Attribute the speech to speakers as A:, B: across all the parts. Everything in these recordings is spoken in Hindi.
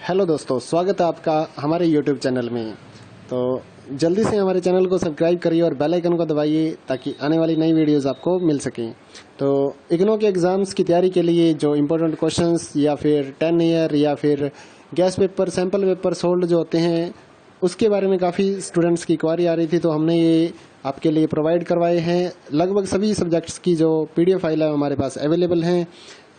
A: हेलो दोस्तों, स्वागत है आपका हमारे YouTube चैनल में। तो जल्दी से हमारे चैनल को सब्सक्राइब करिए और बेल आइकन को दबाइए ताकि आने वाली नई वीडियोस आपको मिल सकें। तो इग्नू के एग्ज़ाम्स की तैयारी के लिए जो इम्पोर्टेंट क्वेश्चंस या फिर 10 ईयर या फिर gas paper, sample paper sold जो होते हैं, उसके बारे में काफ़ी स्टूडेंट्स की क्वारी आ रही थी, तो हमने ये आपके लिए प्रोवाइड करवाए हैं। लगभग सभी सब्जेक्ट्स की जो PDF फाइल है हमारे पास अवेलेबल हैं,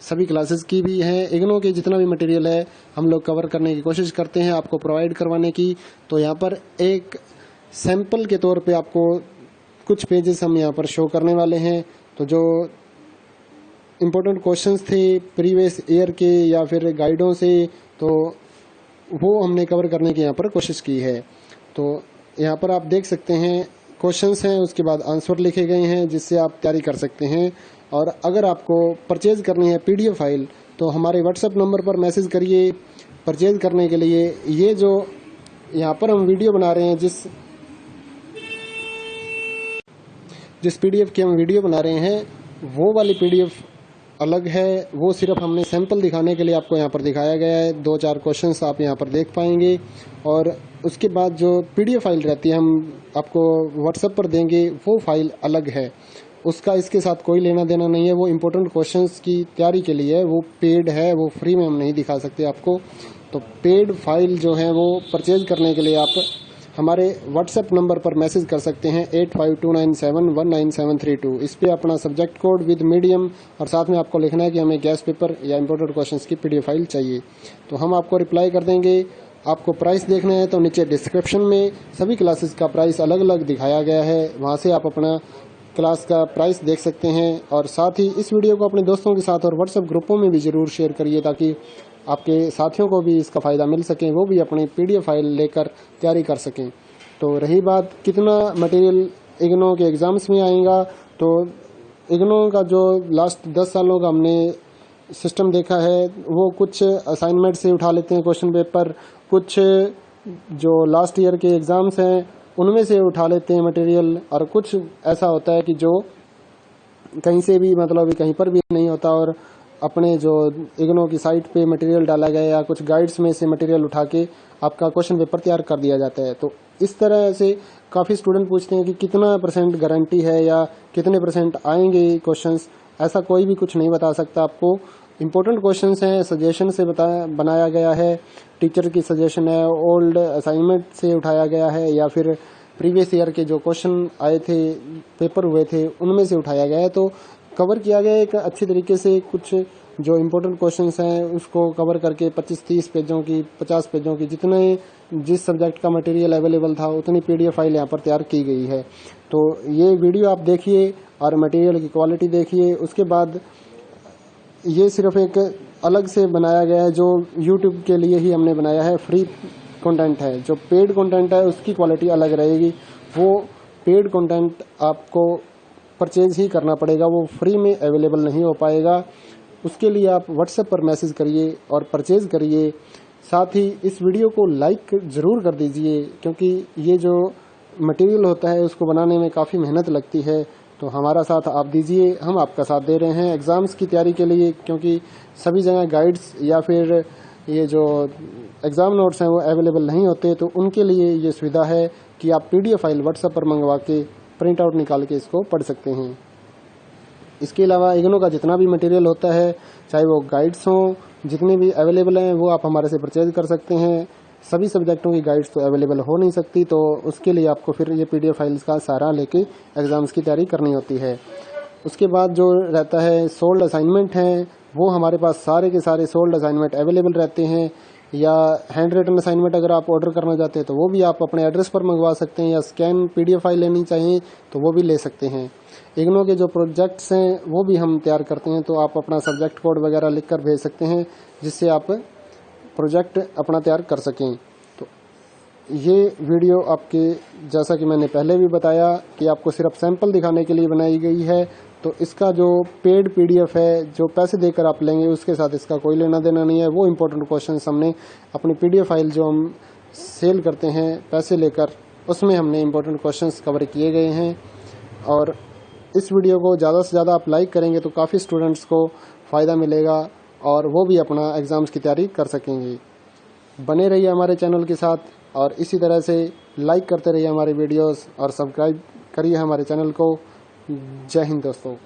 A: सभी क्लासेस की भी हैं। इग्नू के जितना भी मटेरियल है हम लोग कवर करने की कोशिश करते हैं आपको प्रोवाइड करवाने की। तो यहाँ पर एक सैंपल के तौर पे आपको कुछ पेजेस हम यहाँ पर शो करने वाले हैं। तो जो इम्पोर्टेंट क्वेश्चंस थे प्रीवियस ईयर के या फिर गाइडों से, तो वो हमने कवर करने की यहाँ पर कोशिश की है। तो यहाँ पर आप देख सकते हैं क्वेश्चंस हैं, उसके बाद आंसर लिखे गए हैं जिससे आप तैयारी कर सकते हैं। और अगर आपको परचेज करनी है PDF फाइल तो हमारे WhatsApp नंबर पर मैसेज करिए परचेज करने के लिए। ये जो यहाँ पर हम वीडियो बना रहे हैं, जिस PDF की हम वीडियो बना रहे हैं, वो वाली PDF अलग है। वो सिर्फ हमने सैंपल दिखाने के लिए आपको यहाँ पर दिखाया गया है। 2-4 क्वेश्चंस आप यहाँ पर देख पाएंगे और उसके बाद जो PDF फाइल रहती है हम आपको WhatsApp पर देंगे, वो फाइल अलग है। उसका इसके साथ कोई लेना देना नहीं है। वो इम्पोर्टेंट क्वेश्चंस की तैयारी के लिए है, वो पेड है, वो फ्री में हम नहीं दिखा सकते आपको। तो पेड फाइल जो है वो परचेज करने के लिए आप हमारे WhatsApp नंबर पर मैसेज कर सकते हैं 8529719732। इस पे अपना सब्जेक्ट कोड विद मीडियम और साथ में आपको लिखना है कि हमें गैस पेपर या इम्पोर्टेंट क्वेश्चंस की PDF फाइल चाहिए। तो हम आपको रिप्लाई कर देंगे। आपको प्राइस देखना है तो नीचे डिस्क्रिप्शन में सभी क्लासेस का प्राइस अलग अलग दिखाया गया है, वहाँ से आप अपना क्लास का प्राइस देख सकते हैं। और साथ ही इस वीडियो को अपने दोस्तों के साथ और WhatsApp ग्रुपों में भी ज़रूर शेयर करिए ताकि आपके साथियों को भी इसका फ़ायदा मिल सके, वो भी अपनी PDF फाइल लेकर तैयारी कर सकें। तो रही बात कितना मटेरियल इग्नू के एग्ज़ाम्स में आएगा, तो इग्नू का जो लास्ट 10 सालों का हमने सिस्टम देखा है, वो कुछ असाइनमेंट से उठा लेते हैं क्वेश्चन पेपर, कुछ जो लास्ट ईयर के एग्ज़ाम्स हैं उनमें से उठा लेते हैं मटेरियल, और कुछ ऐसा होता है कि जो कहीं से भी मतलब कहीं पर भी नहीं होता और अपने जो इग्नू की साइट पे मटेरियल डाला गया या कुछ गाइड्स में से मटेरियल उठा के आपका क्वेश्चन पेपर तैयार कर दिया जाता है। तो इस तरह से काफ़ी स्टूडेंट पूछते हैं कि कितना % गारंटी है या कितने % आएंगे क्वेश्चंस। ऐसा कोई भी कुछ नहीं बता सकता आपको। इम्पोर्टेंट क्वेश्चंस हैं, सजेशन से बनाया गया है, टीचर की सजेशन है, ओल्ड असाइनमेंट से उठाया गया है या फिर प्रीवियस ईयर के जो क्वेश्चन आए थे, पेपर हुए थे, उनमें से उठाया गया है। तो कवर किया गया एक अच्छी तरीके से। कुछ जो इम्पोर्टेंट क्वेश्चंस हैं उसको कवर करके 25-30 पेजों की, 50 पेजों की, जितने जिस सब्जेक्ट का मटेरियल अवेलेबल था उतनी PDF फाइल यहाँ पर तैयार की गई है। तो ये वीडियो आप देखिए और मटेरियल की क्वालिटी देखिए। उसके बाद ये सिर्फ एक अलग से बनाया गया है, जो YouTube के लिए ही हमने बनाया है, फ्री कंटेंट है। जो पेड कंटेंट है उसकी क्वालिटी अलग रहेगी। वो पेड कंटेंट आपको परचेज ही करना पड़ेगा, वो फ्री में अवेलेबल नहीं हो पाएगा। उसके लिए आप WhatsApp पर मैसेज करिए और परचेज करिए। साथ ही इस वीडियो को लाइक ज़रूर कर दीजिए, क्योंकि ये जो मटेरियल होता है उसको बनाने में काफ़ी मेहनत लगती है। तो हमारा साथ आप दीजिए, हम आपका साथ दे रहे हैं एग्ज़ाम्स की तैयारी के लिए, क्योंकि सभी जगह गाइड्स या फिर ये जो एग्ज़ाम नोट्स हैं वो अवेलेबल नहीं होते। तो उनके लिए ये सुविधा है कि आप PDF फाइल WhatsApp पर मंगवा के प्रिंट आउट निकाल के इसको पढ़ सकते हैं। इसके अलावा इग्नू का जितना भी मटेरियल होता है, चाहे वो गाइड्स हों, जितने भी अवेलेबल हैं, वो आप हमारे से परचेज कर सकते हैं। सभी सब्जेक्टों की गाइड्स तो अवेलेबल हो नहीं सकती, तो उसके लिए आपको फिर ये PDF फाइल्स का सहारा लेके एग्ज़ाम्स की तैयारी करनी होती है। उसके बाद जो रहता है सोल्ड असाइनमेंट हैं, वो हमारे पास सारे के सारे सोल्ड असाइनमेंट अवेलेबल रहते हैं। या हैंड रिटन असाइनमेंट अगर आप ऑर्डर करना चाहते हैं तो वो भी आप अपने एड्रेस पर मंगवा सकते हैं, या स्कैन PDF फाइल लेनी चाहिए तो वो भी ले सकते हैं। इग्नू के जो प्रोजेक्ट्स हैं वो भी हम तैयार करते हैं, तो आप अपना सब्जेक्ट कोड वगैरह लिख कर भेज सकते हैं जिससे आप प्रोजेक्ट अपना तैयार कर सकें। तो ये वीडियो आपके, जैसा कि मैंने पहले भी बताया, कि आपको सिर्फ सैंपल दिखाने के लिए बनाई गई है। तो इसका जो पेड PDF है, जो पैसे देकर आप लेंगे, उसके साथ इसका कोई लेना देना नहीं है। वो इम्पोर्टेंट क्वेश्चंस हमने अपनी PDF फाइल जो हम सेल करते हैं पैसे लेकर, उसमें हमने इम्पोर्टेंट क्वेश्चंस कवर किए गए हैं। और इस वीडियो को ज़्यादा से ज़्यादा आप लाइक करेंगे तो काफ़ी स्टूडेंट्स को फ़ायदा मिलेगा और वो भी अपना एग्ज़ाम्स की तैयारी कर सकेंगे। बने रहिए हमारे चैनल के साथ और इसी तरह से लाइक करते रहिए हमारे वीडियोस और सब्सक्राइब करिए हमारे चैनल को। जय हिंद दोस्तों।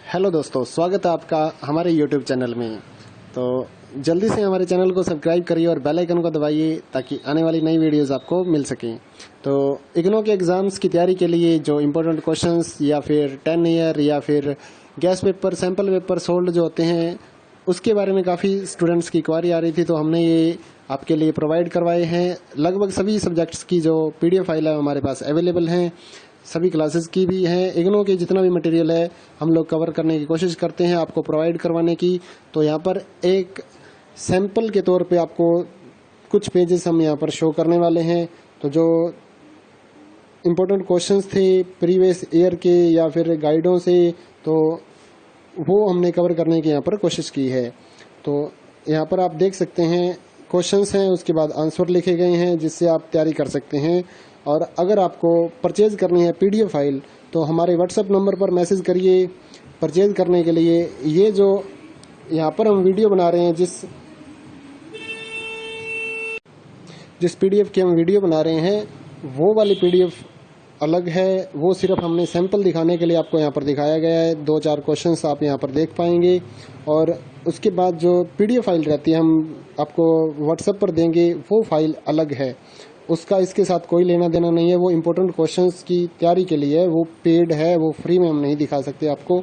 A: हेलो दोस्तों, स्वागत है आपका हमारे YouTube चैनल में। तो जल्दी से हमारे चैनल को सब्सक्राइब करिए और बेल आइकन को दबाइए ताकि आने वाली नई वीडियोस आपको मिल सकें। तो इग्नो के एग्ज़ाम्स की तैयारी के लिए जो इम्पोर्टेंट क्वेश्चंस या फिर 10 ईयर या फिर gas paper, sample paper sold जो होते हैं, उसके बारे में काफ़ी स्टूडेंट्स की क्वारी आ रही थी, तो हमने ये आपके लिए प्रोवाइड करवाए हैं। लगभग सभी सब्जेक्ट्स की जो PDF फाइल है हमारे पास अवेलेबल हैं, सभी क्लासेस की भी हैं। इग्नो के जितना भी मटेरियल है हम लोग कवर करने की कोशिश करते हैं आपको प्रोवाइड करवाने की। तो यहाँ पर एक सैंपल के तौर पे आपको कुछ पेजेस हम यहाँ पर शो करने वाले हैं। तो जो इम्पोर्टेंट क्वेश्चंस थे प्रीवियस ईयर के या फिर गाइडों से, तो वो हमने कवर करने की यहाँ पर कोशिश की है। तो यहाँ पर आप देख सकते हैं क्वेश्चंस हैं, उसके बाद आंसर लिखे गए हैं जिससे आप तैयारी कर सकते हैं। और अगर आपको परचेज करनी है PDF फाइल तो हमारे WhatsApp नंबर पर मैसेज करिए परचेज करने के लिए। ये जो यहाँ पर हम वीडियो बना रहे हैं, जिस PDF की हम वीडियो बना रहे हैं, वो वाली PDF अलग है। वो सिर्फ हमने सैंपल दिखाने के लिए आपको यहाँ पर दिखाया गया है। 2-4 क्वेश्चंस आप यहाँ पर देख पाएंगे और उसके बाद जो PDF फाइल रहती है हम आपको WhatsApp पर देंगे, वो फाइल अलग है। उसका इसके साथ कोई लेना देना नहीं है। वो इम्पोर्टेंट क्वेश्चंस की तैयारी के लिए है, वो पेड है, वो फ्री में हम नहीं दिखा सकते आपको।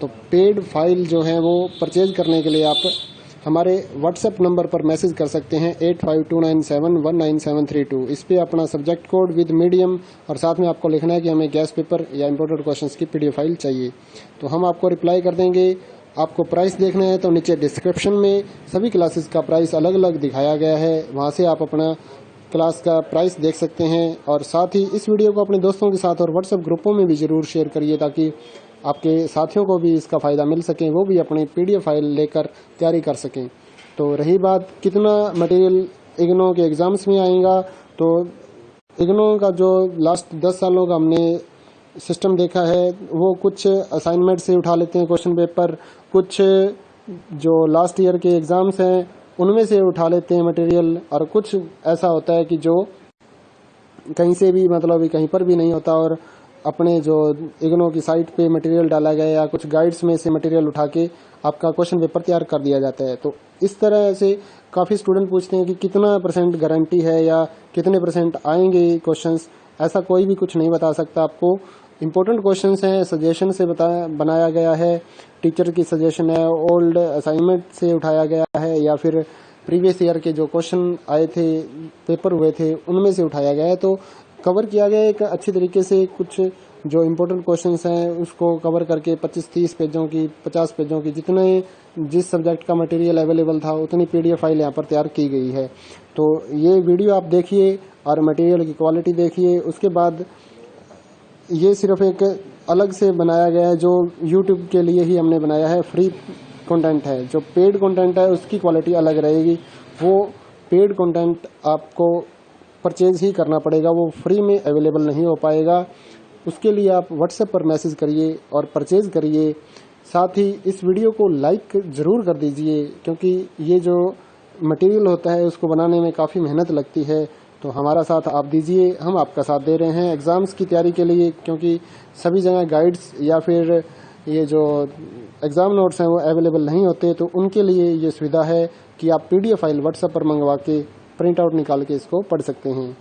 A: तो पेड फाइल जो है वो परचेज करने के लिए आप हमारे WhatsApp नंबर पर मैसेज कर सकते हैं 8529719732। इस पे अपना सब्जेक्ट कोड विद मीडियम और साथ में आपको लिखना है कि हमें गैस पेपर या इम्पोर्टेंट क्वेश्चंस की PDF फाइल चाहिए। तो हम आपको रिप्लाई कर देंगे। आपको प्राइस देखना है तो नीचे डिस्क्रिप्शन में सभी क्लासेस का प्राइस अलग अलग दिखाया गया है, वहाँ से आप अपना क्लास का प्राइस देख सकते हैं। और साथ ही इस वीडियो को अपने दोस्तों के साथ और WhatsApp ग्रुपों में भी ज़रूर शेयर करिए ताकि आपके साथियों को भी इसका फ़ायदा मिल सके, वो भी अपनी PDF फाइल लेकर तैयारी कर सकें। तो रही बात कितना मटेरियल इग्नो के एग्ज़ाम्स में आएगा, तो इग्नो का जो लास्ट 10 सालों का हमने सिस्टम देखा है, वो कुछ असाइनमेंट से उठा लेते हैं क्वेश्चन पेपर, कुछ जो लास्ट ईयर के एग्ज़ाम्स हैं उनमें से उठा लेते हैं मटेरियल, और कुछ ऐसा होता है कि जो कहीं से भी मतलब कहीं पर भी नहीं होता और अपने जो इग्नो की साइट पे मटेरियल डाला गया या कुछ गाइड्स में से मटेरियल उठा के आपका क्वेश्चन पेपर तैयार कर दिया जाता है। तो इस तरह से काफ़ी स्टूडेंट पूछते हैं कि कितना % गारंटी है या कितने % आएंगे क्वेश्चंस। ऐसा कोई भी कुछ नहीं बता सकता आपको। इम्पोर्टेंट क्वेश्चंस हैं, सजेशन से बनाया गया है, टीचर की सजेशन है, ओल्ड असाइनमेंट से उठाया गया है या फिर प्रीवियस ईयर के जो क्वेश्चन आए थे, पेपर हुए थे, उनमें से उठाया गया है। तो कवर किया गया एक अच्छी तरीके से। कुछ जो इम्पोर्टेंट क्वेश्चंस हैं उसको कवर करके 25-30 पेजों की, 50 पेजों की, जितने जिस सब्जेक्ट का मटेरियल अवेलेबल था उतनी PDF फाइल यहाँ पर तैयार की गई है। तो ये वीडियो आप देखिए और मटेरियल की क्वालिटी देखिए। उसके बाद ये सिर्फ एक अलग से बनाया गया है, जो YouTube के लिए ही हमने बनाया है, फ्री कंटेंट है। जो पेड कंटेंट है उसकी क्वालिटी अलग रहेगी। वो पेड कंटेंट आपको परचेज ही करना पड़ेगा, वो फ्री में अवेलेबल नहीं हो पाएगा। उसके लिए आप WhatsApp पर मैसेज करिए और परचेज करिए। साथ ही इस वीडियो को लाइक ज़रूर कर दीजिए, क्योंकि ये जो मटेरियल होता है उसको बनाने में काफ़ी मेहनत लगती है। तो हमारा साथ आप दीजिए, हम आपका साथ दे रहे हैं एग्ज़ाम्स की तैयारी के लिए, क्योंकि सभी जगह गाइड्स या फिर ये जो एग्ज़ाम नोट्स हैं वो अवेलेबल नहीं होते। तो उनके लिए ये सुविधा है कि आप PDF फाइल WhatsApp पर मंगवा के प्रिंट आउट निकाल के इसको पढ़ सकते हैं।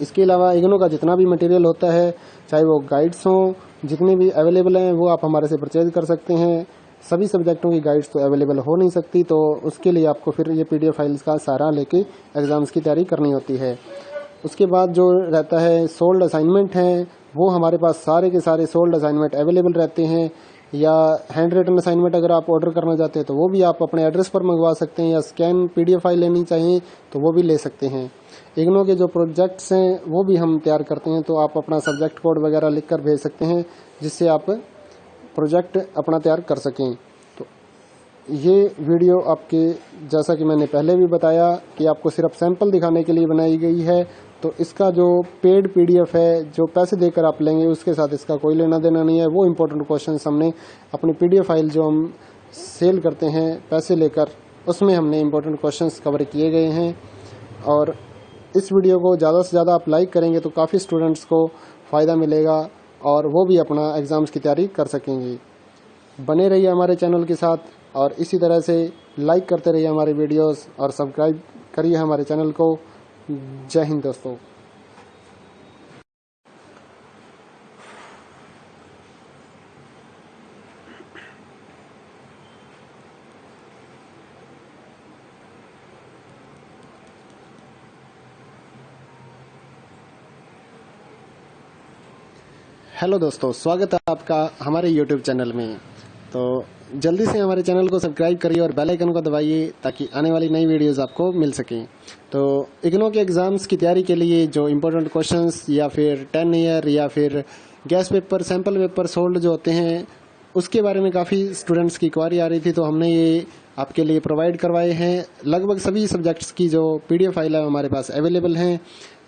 A: इसके अलावा इग्नो का जितना भी मटेरियल होता है, चाहे वो गाइड्स हों, जितने भी अवेलेबल हैं, वो आप हमारे से परचेज कर सकते हैं। सभी सब्जेक्टों की गाइड्स तो अवेलेबल हो नहीं सकती, तो उसके लिए आपको फिर ये PDF फाइल्स का सहारा लेके एग्ज़ाम्स की तैयारी करनी होती है। उसके बाद जो रहता है सोल्ड असाइनमेंट हैं, वो हमारे पास सारे के सारे सोल्ड असाइनमेंट अवेलेबल रहते हैं। या हैंड रिटन असाइनमेंट अगर आप ऑर्डर करना चाहते हैं तो वो भी आप अपने एड्रेस पर मंगवा सकते हैं, या स्कैन PDF फाइल लेनी चाहिए तो वो भी ले सकते हैं। इग्नो के जो प्रोजेक्ट्स हैं वो भी हम तैयार करते हैं, तो आप अपना सब्जेक्ट कोड वगैरह लिख कर भेज सकते हैं जिससे आप प्रोजेक्ट अपना तैयार कर सकें। तो ये वीडियो आपके, जैसा कि मैंने पहले भी बताया, कि आपको सिर्फ सैंपल दिखाने के लिए बनाई गई है। तो इसका जो पेड पीडीएफ है, जो पैसे देकर आप लेंगे, उसके साथ इसका कोई लेना देना नहीं है। वो इम्पोर्टेंट क्वेश्चन हमने अपनी पीडीएफ फाइल जो हम सेल करते हैं पैसे लेकर, उसमें हमने इम्पोर्टेंट क्वेश्चंस कवर किए गए हैं। और इस वीडियो को ज़्यादा से ज़्यादा आप लाइक करेंगे तो काफ़ी स्टूडेंट्स को फ़ायदा मिलेगा और वो भी अपना एग्ज़ाम्स की तैयारी कर सकेंगे। बने रहिए हमारे चैनल के साथ और इसी तरह से लाइक करते रहिए हमारे वीडियोस और सब्सक्राइब करिए हमारे चैनल को। जय हिंद दोस्तों। हेलो दोस्तों, स्वागत है आपका हमारे YouTube चैनल में। तो जल्दी से हमारे चैनल को सब्सक्राइब करिए और बेल आइकन को दबाइए ताकि आने वाली नई वीडियोस आपको मिल सकें। तो इग्नो के एग्ज़ाम्स की तैयारी के लिए जो इम्पोर्टेंट क्वेश्चंस या फिर 10 ईयर या फिर gas paper, sample paper sold जो होते हैं, उसके बारे में काफ़ी स्टूडेंट्स की क्वारी आ रही थी, तो हमने ये आपके लिए प्रोवाइड करवाए हैं। लगभग सभी सब्जेक्ट्स की जो PDF फाइल है हमारे पास अवेलेबल हैं,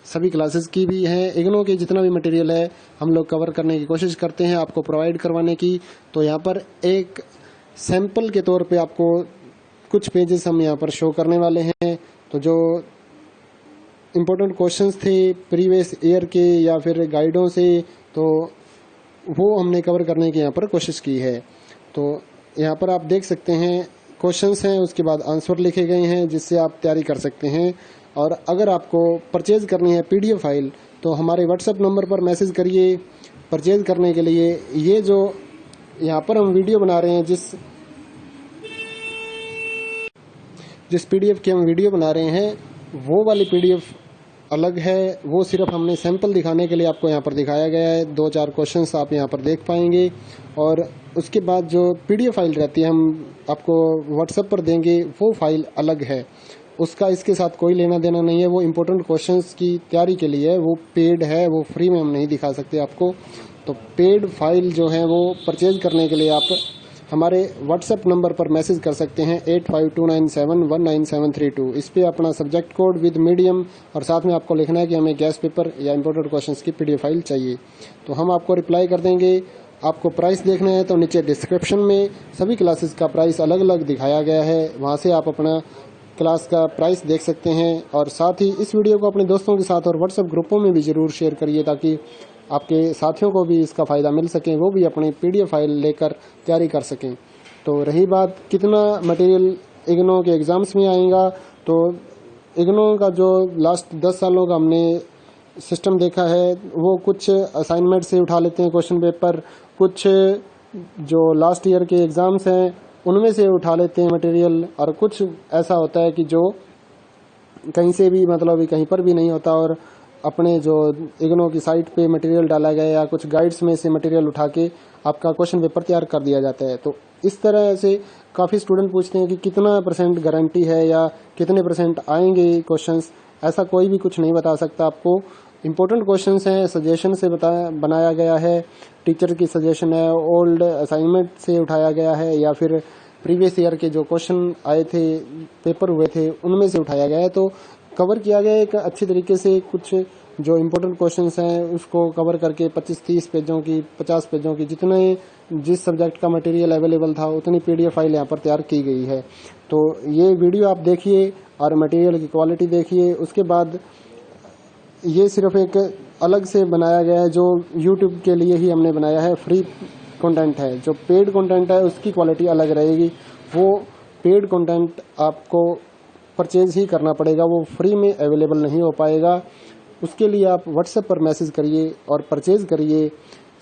A: सभी क्लासेस की भी हैं। इग्नो के जितना भी मटेरियल है हम लोग कवर करने की कोशिश करते हैं आपको प्रोवाइड करवाने की। तो यहाँ पर एक सैंपल के तौर पे आपको कुछ पेजेस हम यहाँ पर शो करने वाले हैं। तो जो इम्पोर्टेंट क्वेश्चंस थे प्रीवियस ईयर के या फिर गाइडों से, तो वो हमने कवर करने की यहाँ पर कोशिश की है। तो यहाँ पर आप देख सकते हैं क्वेश्चंस हैं, उसके बाद आंसर लिखे गए हैं जिससे आप तैयारी कर सकते हैं। और अगर आपको परचेज करनी है PDF फाइल तो हमारे WhatsApp नंबर पर मैसेज करिए परचेज करने के लिए। ये जो यहाँ पर हम वीडियो बना रहे हैं, जिस PDF की हम वीडियो बना रहे हैं, वो वाली PDF अलग है। वो सिर्फ हमने सैंपल दिखाने के लिए आपको यहाँ पर दिखाया गया है। 2-4 क्वेश्चंस आप यहाँ पर देख पाएंगे और उसके बाद जो PDF फाइल रहती है हम आपको WhatsApp पर देंगे, वो फाइल अलग है। उसका इसके साथ कोई लेना देना नहीं है। वो इम्पोर्टेंट क्वेश्चंस की तैयारी के लिए है, वो पेड है, वो फ्री में हम नहीं दिखा सकते आपको। तो पेड फाइल जो है वो परचेज करने के लिए आप हमारे WhatsApp नंबर पर मैसेज कर सकते हैं 8529719732। इस पे अपना सब्जेक्ट कोड विद मीडियम और साथ में आपको लिखना है कि हमें गैस पेपर या इम्पोर्टेंट क्वेश्चंस की PDF फाइल चाहिए। तो हम आपको रिप्लाई कर देंगे। आपको प्राइस देखना है तो नीचे डिस्क्रिप्शन में सभी क्लासेस का प्राइस अलग अलग दिखाया गया है, वहाँ से आप अपना क्लास का प्राइस देख सकते हैं। और साथ ही इस वीडियो को अपने दोस्तों के साथ और WhatsApp ग्रुपों में भी ज़रूर शेयर करिए ताकि आपके साथियों को भी इसका फ़ायदा मिल सके, वो भी अपनी PDF फाइल लेकर तैयारी कर सकें। तो रही बात कितना मटेरियल इग्नो के एग्ज़ाम्स में आएगा, तो इग्नो का जो लास्ट 10 सालों का हमने सिस्टम देखा है, वो कुछ असाइनमेंट से उठा लेते हैं क्वेश्चन पेपर, कुछ जो लास्ट ईयर के एग्ज़ाम्स हैं उनमें से उठा लेते हैं मटेरियल, और कुछ ऐसा होता है कि जो कहीं से भी, मतलब कहीं पर भी नहीं होता और अपने जो इग्नो की साइट पे मटेरियल डाला गया या कुछ गाइड्स में से मटेरियल उठा के आपका क्वेश्चन पेपर तैयार कर दिया जाता है। तो इस तरह से काफ़ी स्टूडेंट पूछते हैं कि कितना % गारंटी है या कितने % आएंगे क्वेश्चंस। ऐसा कोई भी कुछ नहीं बता सकता आपको। इम्पोर्टेंट क्वेश्चंस हैं, सजेशन से बनाया गया है, टीचर की सजेशन है, ओल्ड असाइनमेंट से उठाया गया है या फिर प्रीवियस ईयर के जो क्वेश्चन आए थे, पेपर हुए थे, उनमें से उठाया गया है। तो कवर किया गया एक अच्छी तरीके से। कुछ जो इम्पोर्टेंट क्वेश्चंस हैं उसको कवर करके 25-30 पेजों की, 50 पेजों की, जितने जिस सब्जेक्ट का मटेरियल अवेलेबल था उतनी PDF फाइल यहाँ पर तैयार की गई है। तो ये वीडियो आप देखिए और मटेरियल की क्वालिटी देखिए। उसके बाद ये सिर्फ एक अलग से बनाया गया है जो YouTube के लिए ही हमने बनाया है, फ्री कंटेंट है। जो पेड कंटेंट है उसकी क्वालिटी अलग रहेगी। वो पेड कंटेंट आपको परचेज ही करना पड़ेगा, वो फ्री में अवेलेबल नहीं हो पाएगा। उसके लिए आप WhatsApp पर मैसेज करिए और परचेज करिए।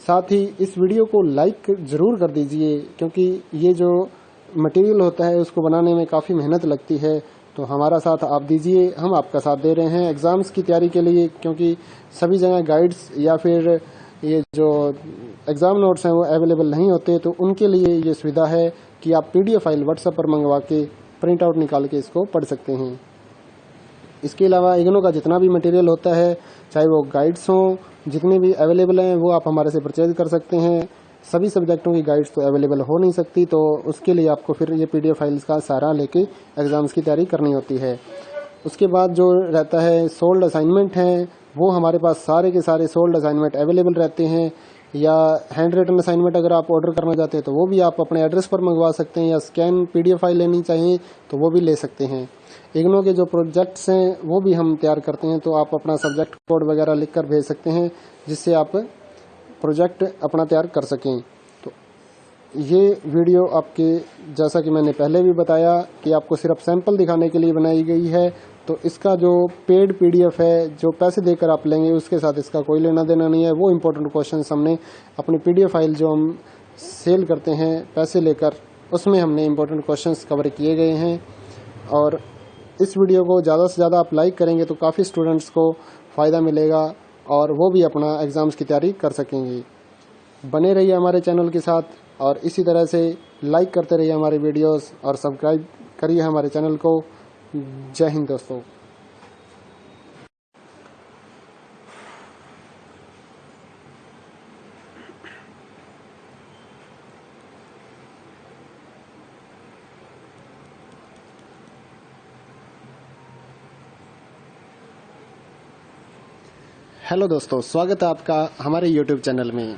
A: साथ ही इस वीडियो को लाइक ज़रूर कर दीजिए, क्योंकि ये जो मटेरियल होता है उसको बनाने में काफ़ी मेहनत लगती है। तो हमारा साथ आप दीजिए, हम आपका साथ दे रहे हैं एग्ज़ाम्स की तैयारी के लिए, क्योंकि सभी जगह गाइड्स या फिर ये जो एग्ज़ाम नोट्स हैं वो अवेलेबल नहीं होते। तो उनके लिए ये सुविधा है कि आप PDF फाइल WhatsApp पर मंगवा के प्रिंट आउट निकाल के इसको पढ़ सकते हैं। इसके अलावा इग्नो का जितना भी मटेरियल होता है, चाहे वो गाइड्स हों, जितने भी अवेलेबल हैं, वो आप हमारे से परचेज कर सकते हैं। सभी सब्जेक्टों की गाइड्स तो अवेलेबल हो नहीं सकती, तो उसके लिए आपको फिर ये PDF फाइल्स का सहारा लेके एग्ज़ाम्स की तैयारी करनी होती है। उसके बाद जो रहता है सोल्ड असाइनमेंट हैं, वो हमारे पास सारे के सारे सोल्ड असाइनमेंट अवेलेबल रहते हैं, या हैंड रिटन असाइनमेंट अगर आप ऑर्डर करना चाहते हैं तो वो भी आप अपने एड्रेस पर मंगवा सकते हैं, या स्कैन PDF फाइल लेनी चाहिए तो वो भी ले सकते हैं। इग्नो के जो प्रोजेक्ट्स हैं वो भी हम तैयार करते हैं, तो आप अपना सब्जेक्ट कोड वगैरह लिख कर भेज सकते हैं जिससे आप प्रोजेक्ट अपना तैयार कर सकें। तो ये वीडियो आपके, जैसा कि मैंने पहले भी बताया कि आपको सिर्फ सैंपल दिखाने के लिए बनाई गई है, तो इसका जो पेड PDF है जो पैसे देकर आप लेंगे उसके साथ इसका कोई लेना देना नहीं है। वो इम्पोर्टेंट क्वेश्चंस हमने अपनी PDF फाइल जो हम सेल करते हैं पैसे लेकर, उसमें हमने इम्पोर्टेंट क्वेश्चंस कवर किए गए हैं। और इस वीडियो को ज़्यादा से ज़्यादा आप लाइक करेंगे तो काफ़ी स्टूडेंट्स को फ़ायदा मिलेगा और वो भी अपना एग्ज़ाम्स की तैयारी कर सकेंगे। बने रहिए हमारे चैनल के साथ और इसी तरह से लाइक करते रहिए हमारे वीडियोस और सब्सक्राइब करिए हमारे चैनल को। जय हिंद दोस्तों। हेलो दोस्तों, स्वागत है आपका हमारे YouTube चैनल में।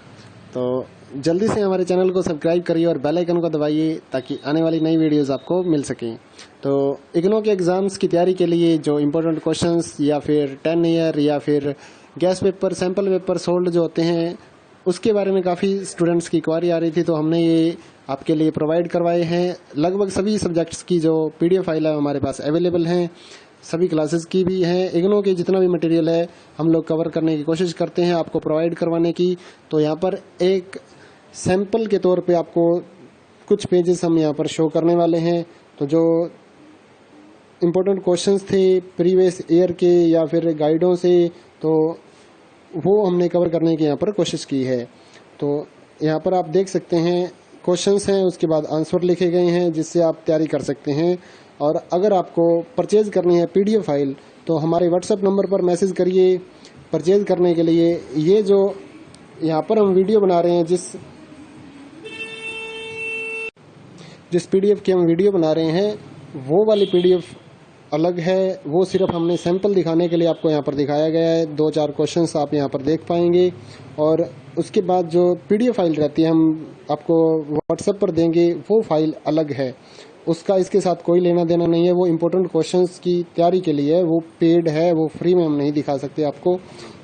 A: तो जल्दी से हमारे चैनल को सब्सक्राइब करिए और बेल आइकन को दबाइए ताकि आने वाली नई वीडियोस आपको मिल सकें। तो इग्नो के एग्ज़ाम्स की तैयारी के लिए जो इम्पोर्टेंट क्वेश्चंस या फिर 10 ईयर या फिर gas paper, sample paper sold जो होते हैं, उसके बारे में काफ़ी स्टूडेंट्स की क्वारी आ रही थी, तो हमने ये आपके लिए प्रोवाइड करवाए हैं। लगभग सभी सब्जेक्ट्स की जो PDF फाइल है हमारे पास अवेलेबल हैं, सभी क्लासेस की भी हैं। इग्नो के जितना भी मटेरियल है हम लोग कवर करने की कोशिश करते हैं आपको प्रोवाइड करवाने की। तो यहाँ पर एक सैंपल के तौर पे आपको कुछ पेजेस हम यहाँ पर शो करने वाले हैं। तो जो इम्पोर्टेंट क्वेश्चंस थे प्रीवियस ईयर के या फिर गाइडों से, तो वो हमने कवर करने की यहाँ पर कोशिश की है। तो यहाँ पर आप देख सकते हैं क्वेश्चंस हैं, उसके बाद आंसर लिखे गए हैं जिससे आप तैयारी कर सकते हैं। और अगर आपको परचेज करनी है PDF फाइल तो हमारे WhatsApp नंबर पर मैसेज करिए परचेज करने के लिए। ये जो यहाँ पर हम वीडियो बना रहे हैं, जिस PDF की हम वीडियो बना रहे हैं वो वाली PDF अलग है, वो सिर्फ हमने सैंपल दिखाने के लिए आपको यहाँ पर दिखाया गया है। 2-4 क्वेश्चंस आप यहाँ पर देख पाएंगे और उसके बाद जो PDF फाइल रहती है हम आपको WhatsApp पर देंगे, वो फाइल अलग है, उसका इसके साथ कोई लेना देना नहीं है। वो इम्पोर्टेंट क्वेश्चंस की तैयारी के लिए है, वो पेड है, वो फ्री में हम नहीं दिखा सकते आपको।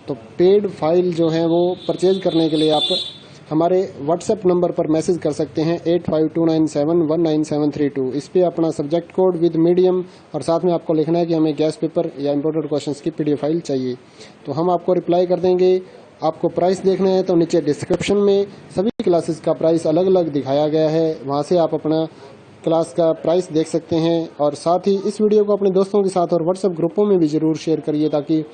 A: तो पेड फाइल जो है वो परचेज करने के लिए आप हमारे WhatsApp नंबर पर मैसेज कर सकते हैं 8529719732। इस पे अपना सब्जेक्ट कोड विद मीडियम और साथ में आपको लिखना है कि हमें गैस पेपर या इम्पोर्टेंट क्वेश्चंस की PDF फाइल चाहिए, तो हम आपको रिप्लाई कर देंगे। आपको प्राइस देखना है तो नीचे डिस्क्रिप्शन में सभी क्लासेस का प्राइस अलग अलग दिखाया गया है, वहाँ से आप अपना क्लास का प्राइस देख सकते हैं। और साथ ही इस वीडियो को अपने दोस्तों के साथ और WhatsApp ग्रुपों में भी ज़रूर शेयर करिए ताकि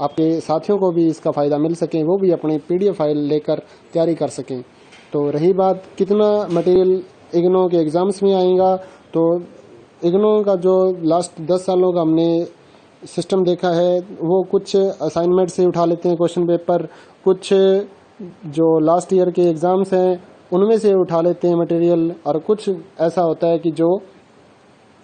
A: आपके साथियों को भी इसका फ़ायदा मिल सके, वो भी अपनी PDF फाइल लेकर तैयारी कर सकें। तो रही बात कितना मटेरियल इग्नो के एग्ज़ाम्स में आएगा, तो इग्नो का जो लास्ट 10 सालों का हमने सिस्टम देखा है, वो कुछ असाइनमेंट से उठा लेते हैं क्वेश्चन पेपर, कुछ जो लास्ट ईयर के एग्ज़ाम्स हैं उनमें से उठा लेते हैं मटेरियल, और कुछ ऐसा होता है कि जो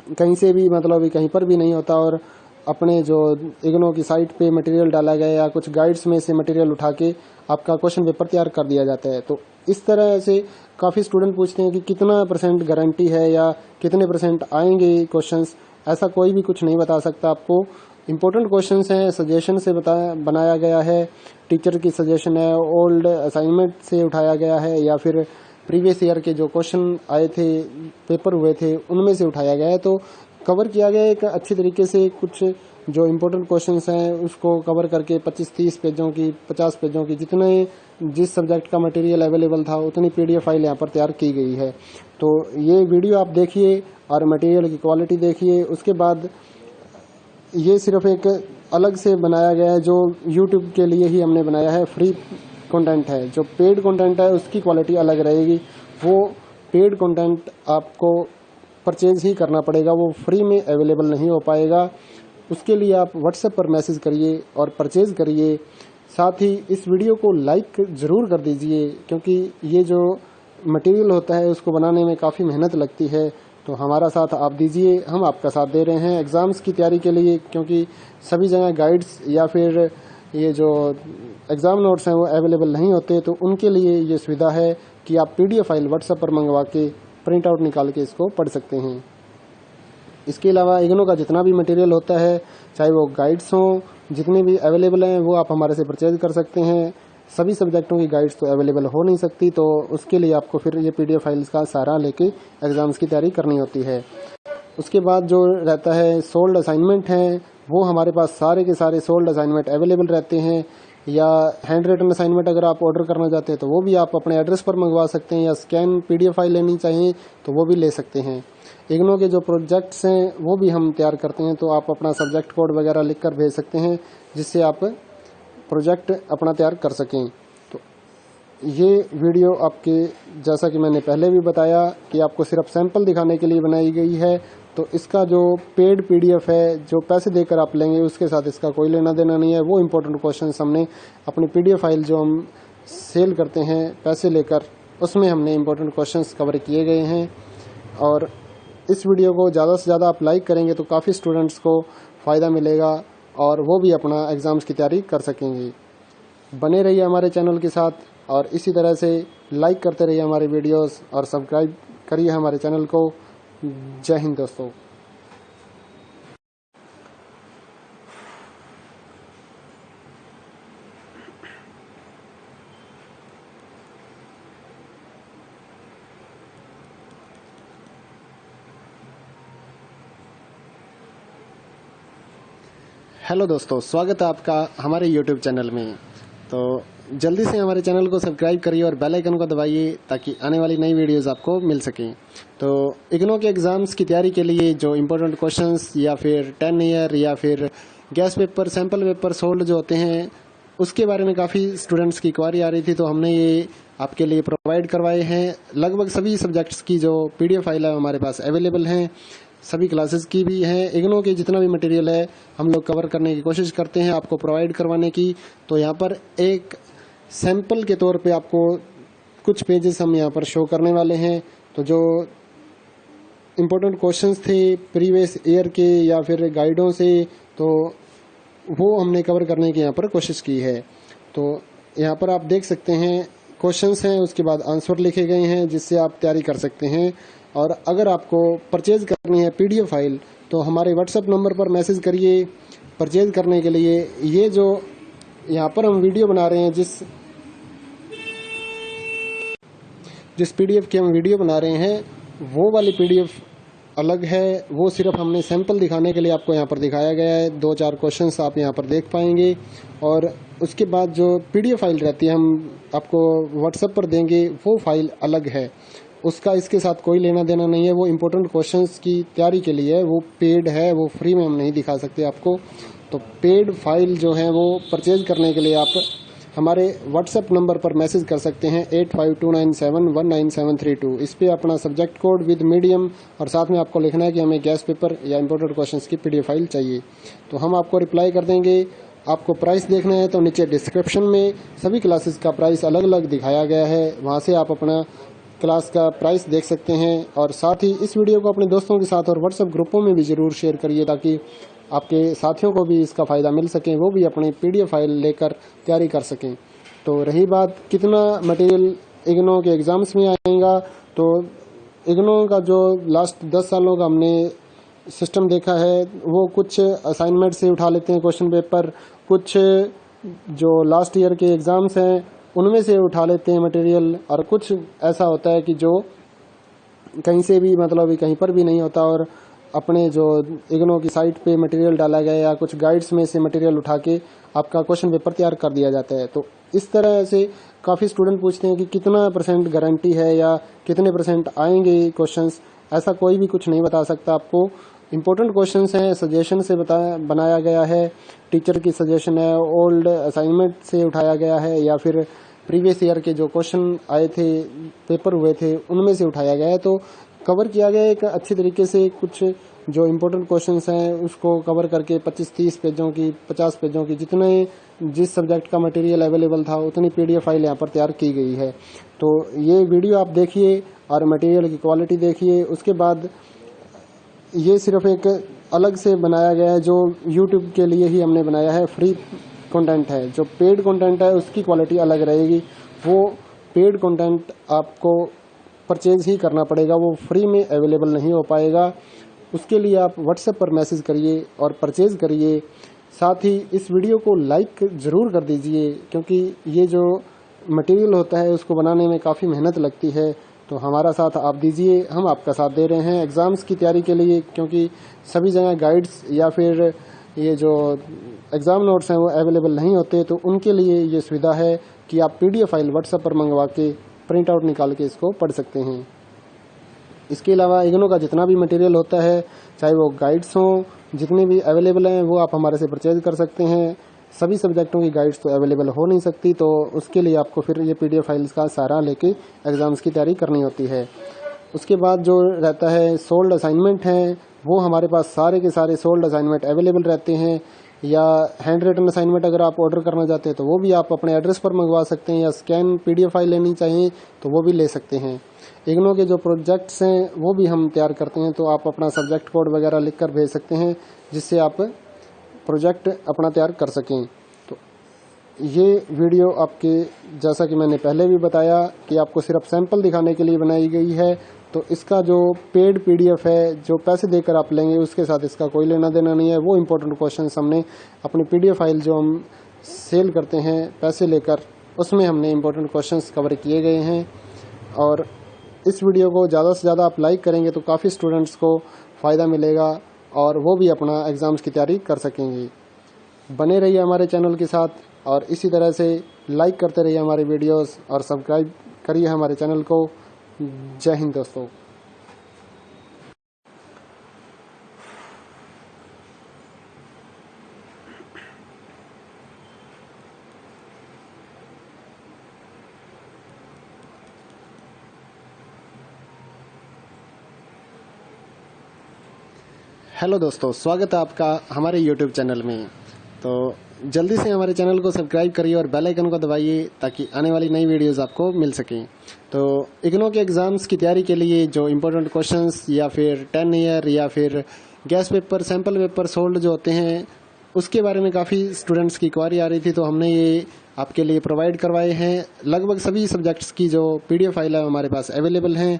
A: कहीं से भी मतलब कहीं पर भी नहीं होता और अपने जो इग्नो की साइट पे मटेरियल डाला गया या कुछ गाइड्स में से मटेरियल उठा के आपका क्वेश्चन पेपर तैयार कर दिया जाता है। तो इस तरह से काफ़ी स्टूडेंट पूछते हैं कि कितना % गारंटी है या कितने % आएंगे क्वेश्चंस। ऐसा कोई भी कुछ नहीं बता सकता आपको। इम्पोर्टेंट क्वेश्चंस हैं, सजेशन से बनाया गया है, टीचर की सजेशन है, ओल्ड असाइनमेंट से उठाया गया है या फिर प्रीवियस ईयर के जो क्वेश्चन आए थे, पेपर हुए थे, उनमें से उठाया गया है। तो कवर किया गया है एक अच्छी तरीके से। कुछ जो इम्पोर्टेंट क्वेश्चंस हैं उसको कवर करके 25-30 पेजों की, 50 पेजों की, जिस सब्जेक्ट का मटेरियल अवेलेबल था उतनी PDF फाइल यहाँ पर तैयार की गई है। तो ये वीडियो आप देखिए और मटेरियल की क्वालिटी देखिए। उसके बाद ये सिर्फ एक अलग से बनाया गया है जो YouTube के लिए ही हमने बनाया है, फ्री कंटेंट है। जो पेड कंटेंट है उसकी क्वालिटी अलग रहेगी, वो पेड कंटेंट आपको परचेज ही करना पड़ेगा, वो फ्री में अवेलेबल नहीं हो पाएगा। उसके लिए आप WhatsApp पर मैसेज करिए और परचेज करिए। साथ ही इस वीडियो को लाइक ज़रूर कर दीजिए, क्योंकि ये जो मटेरियल होता है उसको बनाने में काफ़ी मेहनत लगती है। तो हमारा साथ आप दीजिए, हम आपका साथ दे रहे हैं एग्ज़ाम्स की तैयारी के लिए, क्योंकि सभी जगह गाइड्स या फिर ये जो एग्ज़ाम नोट्स हैं वो अवेलेबल नहीं होते। तो उनके लिए ये सुविधा है कि आप PDF फाइल व्हाट्सएप पर मंगवा के प्रिंट आउट निकाल के इसको पढ़ सकते हैं। इसके अलावा इग्नो का जितना भी मटेरियल होता है, चाहे वो गाइड्स हों, जितने भी अवेलेबल हैं वो आप हमारे से परचेज कर सकते हैं। सभी सब्जेक्टों की गाइड्स तो अवेलेबल हो नहीं सकती, तो उसके लिए आपको फिर ये PDF फाइल्स का सहारा लेके एग्ज़ाम्स की तैयारी करनी होती है। उसके बाद जो रहता है सोल्ड असाइनमेंट हैं, वो हमारे पास सारे के सारे सोल्ड असाइनमेंट अवेलेबल रहते हैं। या हैंड रिटन असाइनमेंट अगर आप ऑर्डर करना चाहते हैं तो वो भी आप अपने एड्रेस पर मंगवा सकते हैं, या स्कैन PDF फाइल लेनी चाहिए तो वो भी ले सकते हैं। इग्नो के जो प्रोजेक्ट्स हैं वो भी हम तैयार करते हैं, तो आप अपना सब्जेक्ट कोड वगैरह लिख कर भेज सकते हैं, जिससे आप प्रोजेक्ट अपना तैयार कर सकें। तो ये वीडियो आपके, जैसा कि मैंने पहले भी बताया, कि आपको सिर्फ सैंपल दिखाने के लिए बनाई गई है। तो इसका जो पेड PDF है, जो पैसे देकर आप लेंगे, उसके साथ इसका कोई लेना देना नहीं है। वो इम्पोर्टेंट क्वेश्चंस हमने अपनी PDF फाइल जो हम सेल करते हैं पैसे लेकर, उसमें हमने इम्पोर्टेंट क्वेश्चंस कवर किए गए हैं। और इस वीडियो को ज़्यादा से ज़्यादा आप लाइक करेंगे तो काफ़ी स्टूडेंट्स को फ़ायदा मिलेगा और वो भी अपना एग्ज़ाम्स की तैयारी कर सकेंगे। बने रहिए हमारे चैनल के साथ और इसी तरह से लाइक करते रहिए हमारे वीडियोस और सब्सक्राइब करिए हमारे चैनल को। जय हिंद दोस्तों। हेलो दोस्तों, स्वागत है आपका हमारे YouTube चैनल में। तो जल्दी से हमारे चैनल को सब्सक्राइब करिए और बेल आइकन को दबाइए, ताकि आने वाली नई वीडियोस आपको मिल सकें। तो इग्नो के एग्ज़ाम्स की तैयारी के लिए जो इम्पोर्टेंट क्वेश्चंस या फिर 10 ईयर या फिर gas paper, sample paper sold जो होते हैं, उसके बारे में काफ़ी स्टूडेंट्स की क्वारी आ रही थी, तो हमने ये आपके लिए प्रोवाइड करवाए हैं। लगभग सभी सब्जेक्ट्स की जो PDF फाइल है हमारे पास अवेलेबल हैं, सभी क्लासेस की भी हैं। इग्नो के जितना भी मटेरियल है हम लोग कवर करने की कोशिश करते हैं आपको प्रोवाइड करवाने की। तो यहाँ पर एक सैंपल के तौर पे आपको कुछ पेजेस हम यहाँ पर शो करने वाले हैं। तो जो इम्पोर्टेंट क्वेश्चंस थे प्रीवियस ईयर के या फिर गाइडों से, तो वो हमने कवर करने की यहाँ पर कोशिश की है। तो यहाँ पर आप देख सकते हैं क्वेश्चंस हैं, उसके बाद आंसर लिखे गए हैं, जिससे आप तैयारी कर सकते हैं। और अगर आपको परचेज करनी है PDF फाइल तो हमारे WhatsApp नंबर पर मैसेज करिए परचेज करने के लिए। ये जो यहाँ पर हम वीडियो बना रहे हैं, जिस PDF की हम वीडियो बना रहे हैं, वो वाली PDF अलग है। वो सिर्फ हमने सैंपल दिखाने के लिए आपको यहाँ पर दिखाया गया है। 2-4 क्वेश्चंस आप यहाँ पर देख पाएंगे। और उसके बाद जो PDF फाइल रहती है हम आपको WhatsApp पर देंगे, वो फाइल अलग है, उसका इसके साथ कोई लेना देना नहीं है। वो इम्पोर्टेंट क्वेश्चंस की तैयारी के लिए है, वो पेड है, वो फ्री में हम नहीं दिखा सकते आपको। तो पेड फाइल जो है वो परचेज करने के लिए आप हमारे WhatsApp नंबर पर मैसेज कर सकते हैं 8529719732। इस पे अपना सब्जेक्ट कोड विद मीडियम और साथ में आपको लिखना है कि हमें गैस पेपर या इम्पोर्टेंट क्वेश्चंस की PDF फाइल चाहिए। तो हम आपको रिप्लाई कर देंगे। आपको प्राइस देखना है तो नीचे डिस्क्रिप्शन में सभी क्लासेस का प्राइस अलग अलग दिखाया गया है, वहाँ से आप अपना क्लास का प्राइस देख सकते हैं। और साथ ही इस वीडियो को अपने दोस्तों के साथ और WhatsApp ग्रुपों में भी ज़रूर शेयर करिए, ताकि आपके साथियों को भी इसका फ़ायदा मिल सके, वो भी अपनी PDF फाइल लेकर तैयारी कर सकें। तो रही बात कितना मटेरियल इग्नो के एग्ज़ाम्स में आएगा, तो इग्नो का जो लास्ट 10 सालों का हमने सिस्टम देखा है, वो कुछ असाइनमेंट से उठा लेते हैं क्वेश्चन पेपर, कुछ जो लास्ट ईयर के एग्ज़ाम्स हैं उनमें से उठा लेते हैं मटेरियल, और कुछ ऐसा होता है कि जो कहीं से भी, मतलब कहीं पर भी नहीं होता, और अपने जो इग्नो की साइट पे मटेरियल डाला गया या कुछ गाइड्स में से मटेरियल उठा के आपका क्वेश्चन पेपर तैयार कर दिया जाता है। तो इस तरह से काफ़ी स्टूडेंट पूछते हैं कि कितना % गारंटी है या कितने % आएंगे क्वेश्चंस। ऐसा कोई भी कुछ नहीं बता सकता आपको। इम्पोर्टेंट क्वेश्चंस हैं, सजेशन से बनाया गया है, टीचर की सजेशन है, ओल्ड असाइनमेंट से उठाया गया है, या फिर प्रीवियस ईयर के जो क्वेश्चन आए थे, पेपर हुए थे, उनमें से उठाया गया है। तो कवर किया गया है एक अच्छी तरीके से। कुछ जो इम्पोर्टेंट क्वेश्चंस हैं उसको कवर करके 25-30 पेजों की, 50 पेजों की, जितने जिस सब्जेक्ट का मटेरियल अवेलेबल था उतनी PDF फाइल यहाँ पर तैयार की गई है। तो ये वीडियो आप देखिए और मटेरियल की क्वालिटी देखिए। उसके बाद ये सिर्फ एक अलग से बनाया गया है, जो YouTube के लिए ही हमने बनाया है, फ्री कंटेंट है। जो पेड कंटेंट है उसकी क्वालिटी अलग रहेगी। वो पेड कंटेंट आपको परचेज ही करना पड़ेगा, वो फ्री में अवेलेबल नहीं हो पाएगा। उसके लिए आप व्हाट्सएप पर मैसेज करिए और परचेज करिए। साथ ही इस वीडियो को लाइक ज़रूर कर दीजिए, क्योंकि ये जो मटेरियल होता है उसको बनाने में काफ़ी मेहनत लगती है। तो हमारा साथ आप दीजिए, हम आपका साथ दे रहे हैं एग्ज़ाम्स की तैयारी के लिए, क्योंकि सभी जगह गाइड्स या फिर ये जो एग्ज़ाम नोट्स हैं वो अवेलेबल नहीं होते। तो उनके लिए ये सुविधा है कि आप PDF फाइल व्हाट्सएप पर मंगवा के प्रिंट आउट निकाल के इसको पढ़ सकते हैं। इसके अलावा इग्नो का जितना भी मटेरियल होता है, चाहे वो गाइड्स हों, जितने भी अवेलेबल हैं वो आप हमारे से परचेज कर सकते हैं। सभी सब्जेक्टों की गाइड्स तो अवेलेबल हो नहीं सकती, तो उसके लिए आपको फिर ये PDF फाइल्स का सहारा लेके एग्ज़ाम्स की तैयारी करनी होती है। उसके बाद जो रहता है सोल्ड असाइनमेंट हैं, वो हमारे पास सारे के सारे सोल्ड असाइनमेंट अवेलेबल रहते हैं। या हैंड रिटन असाइनमेंट अगर आप ऑर्डर करना चाहते हैं तो वो भी आप अपने एड्रेस पर मंगवा सकते हैं, या स्कैन PDF फाइल लेनी चाहिए तो वो भी ले सकते हैं। इग्नो के जो प्रोजेक्ट्स हैं वो भी हम तैयार करते हैं, तो आप अपना सब्जेक्ट कोड वगैरह लिख कर भेज सकते हैं, जिससे आप प्रोजेक्ट अपना तैयार कर सकें। तो ये वीडियो आपके, जैसा कि मैंने पहले भी बताया, कि आपको सिर्फ सैंपल दिखाने के लिए बनाई गई है। तो इसका जो पेड PDF है, जो पैसे देकर आप लेंगे, उसके साथ इसका कोई लेना देना नहीं है। वो इम्पोर्टेंट क्वेश्चंस हमने अपनी PDF फाइल जो हम सेल करते हैं पैसे लेकर, उसमें हमने इम्पोर्टेंट क्वेश्चंस कवर किए गए हैं। और इस वीडियो को ज़्यादा से ज़्यादा आप लाइक करेंगे तो काफ़ी स्टूडेंट्स को फ़ायदा मिलेगा और वो भी अपना एग्ज़ाम्स की तैयारी कर सकेंगे। बने रहिए हमारे चैनल के साथ और इसी तरह से लाइक करते रहिए हमारे वीडियोस और सब्सक्राइब करिए हमारे चैनल को। जय हिंद दोस्तों। हेलो दोस्तों, स्वागत है आपका हमारे YouTube चैनल में। तो जल्दी से हमारे चैनल को सब्सक्राइब करिए और बेल आइकन को दबाइए, ताकि आने वाली नई वीडियोस आपको मिल सकें। तो इग्नो के एग्ज़ाम्स की तैयारी के लिए जो इम्पोर्टेंट क्वेश्चंस या फिर 10 ईयर या फिर gas paper, sample paper sold जो होते हैं, उसके बारे में काफ़ी स्टूडेंट्स की क्वारी आ रही थी, तो हमने ये आपके लिए प्रोवाइड करवाए हैं। लगभग सभी सब्जेक्ट्स की जो PDF फाइल है हमारे पास अवेलेबल हैं,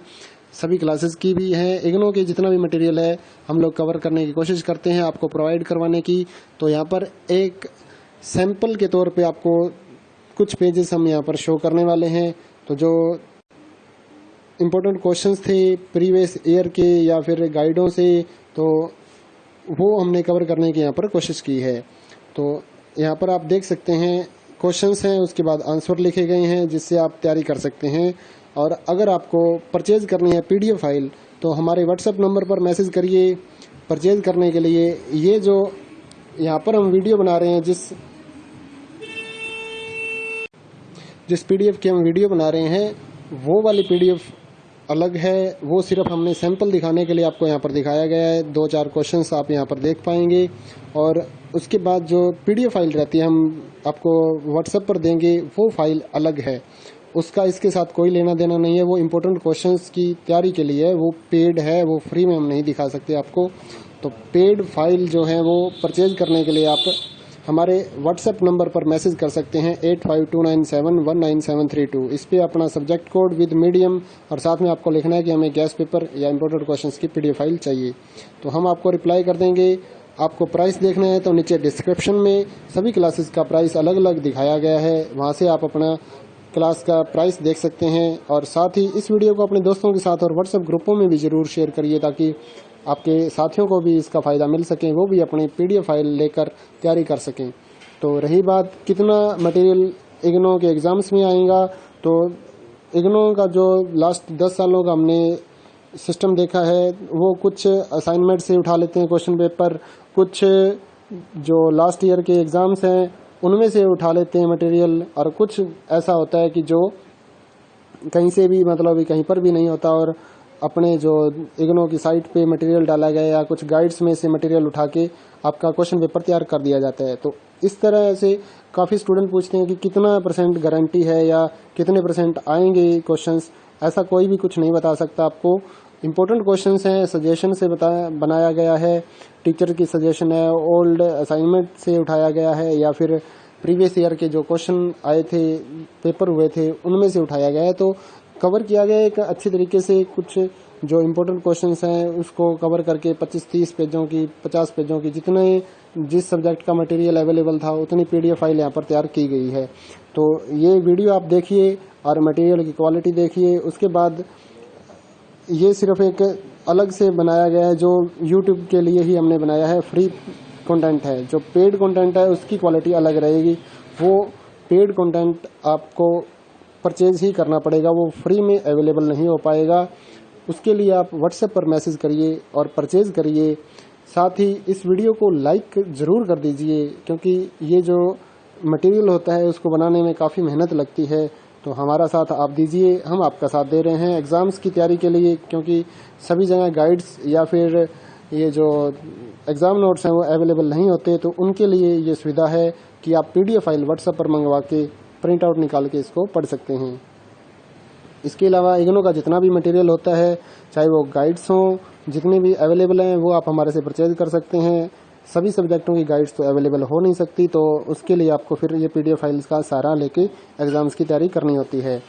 A: सभी क्लासेस की भी हैं। इग्नो के जितना भी मटेरियल है हम लोग कवर करने की कोशिश करते हैं आपको प्रोवाइड करवाने की। तो यहाँ पर एक सैंपल के तौर पे आपको कुछ पेजेस हम यहाँ पर शो करने वाले हैं। तो जो इम्पोर्टेंट क्वेश्चंस थे प्रीवियस ईयर के या फिर गाइडों से, तो वो हमने कवर करने की यहाँ पर कोशिश की है। तो यहाँ पर आप देख सकते हैं क्वेश्चंस हैं, उसके बाद आंसर लिखे गए हैं, जिससे आप तैयारी कर सकते हैं। और अगर आपको परचेज करनी है PDF फाइल तो हमारे व्हाट्सएप नंबर पर मैसेज करिए परचेज करने के लिए। ये जो यहाँ पर हम वीडियो बना रहे हैं, जिस PDF की हम वीडियो बना रहे हैं, वो वाली PDF अलग है। वो सिर्फ हमने सैंपल दिखाने के लिए आपको यहाँ पर दिखाया गया है। 2-4 क्वेश्चंस आप यहाँ पर देख पाएंगे। और उसके बाद जो PDF फाइल रहती है हम आपको व्हाट्सएप पर देंगे, वो फाइल अलग है, उसका इसके साथ कोई लेना देना नहीं है। वो इम्पोर्टेंट क्वेश्चंस की तैयारी के लिए है, वो पेड है, वो फ्री में हम नहीं दिखा सकते आपको। तो पेड फाइल जो है वो परचेज करने के लिए आप हमारे व्हाट्सएप नंबर पर मैसेज कर सकते हैं 8529719732। इस पे अपना सब्जेक्ट कोड विद मीडियम और साथ में आपको लिखना है कि हमें गैस पेपर या इम्पोर्टेंट क्वेश्चंस की PDF फाइल चाहिए। तो हम आपको रिप्लाई कर देंगे। आपको प्राइस देखना है तो नीचे डिस्क्रिप्शन में सभी क्लासेस का प्राइस अलग अलग दिखाया गया है, वहाँ से आप अपना क्लास का प्राइस देख सकते हैं। और साथ ही इस वीडियो को अपने दोस्तों के साथ और व्हाट्सएप ग्रुपों में भी ज़रूर शेयर करिए, ताकि आपके साथियों को भी इसका फ़ायदा मिल सके, वो भी अपनी PDF फाइल लेकर तैयारी कर सकें। तो रही बात कितना मटेरियल इग्नो के एग्ज़ाम्स में आएगा, तो इग्नो का जो लास्ट 10 सालों का हमने सिस्टम देखा है, वो कुछ असाइनमेंट से उठा लेते हैं क्वेश्चन पेपर, कुछ जो लास्ट ईयर के एग्ज़ाम्स हैं उनमें से उठा लेते हैं मटेरियल, और कुछ ऐसा होता है कि जो कहीं से भी मतलब कहीं पर भी नहीं होता और अपने जो इग्नो की साइट पे मटेरियल डाला गया या कुछ गाइड्स में से मटेरियल उठा के आपका क्वेश्चन पेपर तैयार कर दिया जाता है। तो इस तरह से काफ़ी स्टूडेंट पूछते हैं कि कितना परसेंट गारंटी है या कितने परसेंट आएंगे क्वेश्चंस। ऐसा कोई भी कुछ नहीं बता सकता आपको। इम्पोर्टेंट क्वेश्चंस हैं, सजेशन से बनाया गया है, टीचर की सजेशन है, ओल्ड असाइनमेंट से उठाया गया है या फिर प्रीवियस ईयर के जो क्वेश्चन आए थे, पेपर हुए थे, उनमें से उठाया गया है। तो कवर किया गया है एक अच्छी तरीके से। कुछ जो इम्पोर्टेंट क्वेश्चंस हैं उसको कवर करके 25-30 पेजों की, 50 पेजों की, जितने जिस सब्जेक्ट का मटेरियल अवेलेबल था उतनी PDF फाइल यहाँ पर तैयार की गई है। तो ये वीडियो आप देखिए और मटेरियल की क्वालिटी देखिए। उसके बाद ये सिर्फ एक अलग से बनाया गया है जो YouTube के लिए ही हमने बनाया है, फ्री कंटेंट है। जो पेड कंटेंट है उसकी क्वालिटी अलग रहेगी। वो पेड कंटेंट आपको परचेज ही करना पड़ेगा, वो फ्री में अवेलेबल नहीं हो पाएगा। उसके लिए आप व्हाट्सएप पर मैसेज करिए और परचेज करिए। साथ ही इस वीडियो को लाइक ज़रूर कर दीजिए, क्योंकि ये जो मटेरियल होता है उसको बनाने में काफ़ी मेहनत लगती है। तो हमारा साथ आप दीजिए, हम आपका साथ दे रहे हैं एग्ज़ाम्स की तैयारी के लिए, क्योंकि सभी जगह गाइड्स या फिर ये जो एग्ज़ाम नोट्स हैं वो अवेलेबल नहीं होते। तो उनके लिए ये सुविधा है कि आप PDF फाइल व्हाट्सएप पर मंगवा के प्रिंट आउट निकाल के इसको पढ़ सकते हैं। इसके अलावा इग्नू का जितना भी मटेरियल होता है, चाहे वो गाइड्स हों, जितने भी अवेलेबल हैं वो आप हमारे से परचेज कर सकते हैं। सभी सब्जेक्टों की गाइड्स तो अवेलेबल हो नहीं सकती, तो उसके लिए आपको फिर ये PDF फाइल्स का सहारा लेके एग्ज़ाम्स की तैयारी करनी होती है।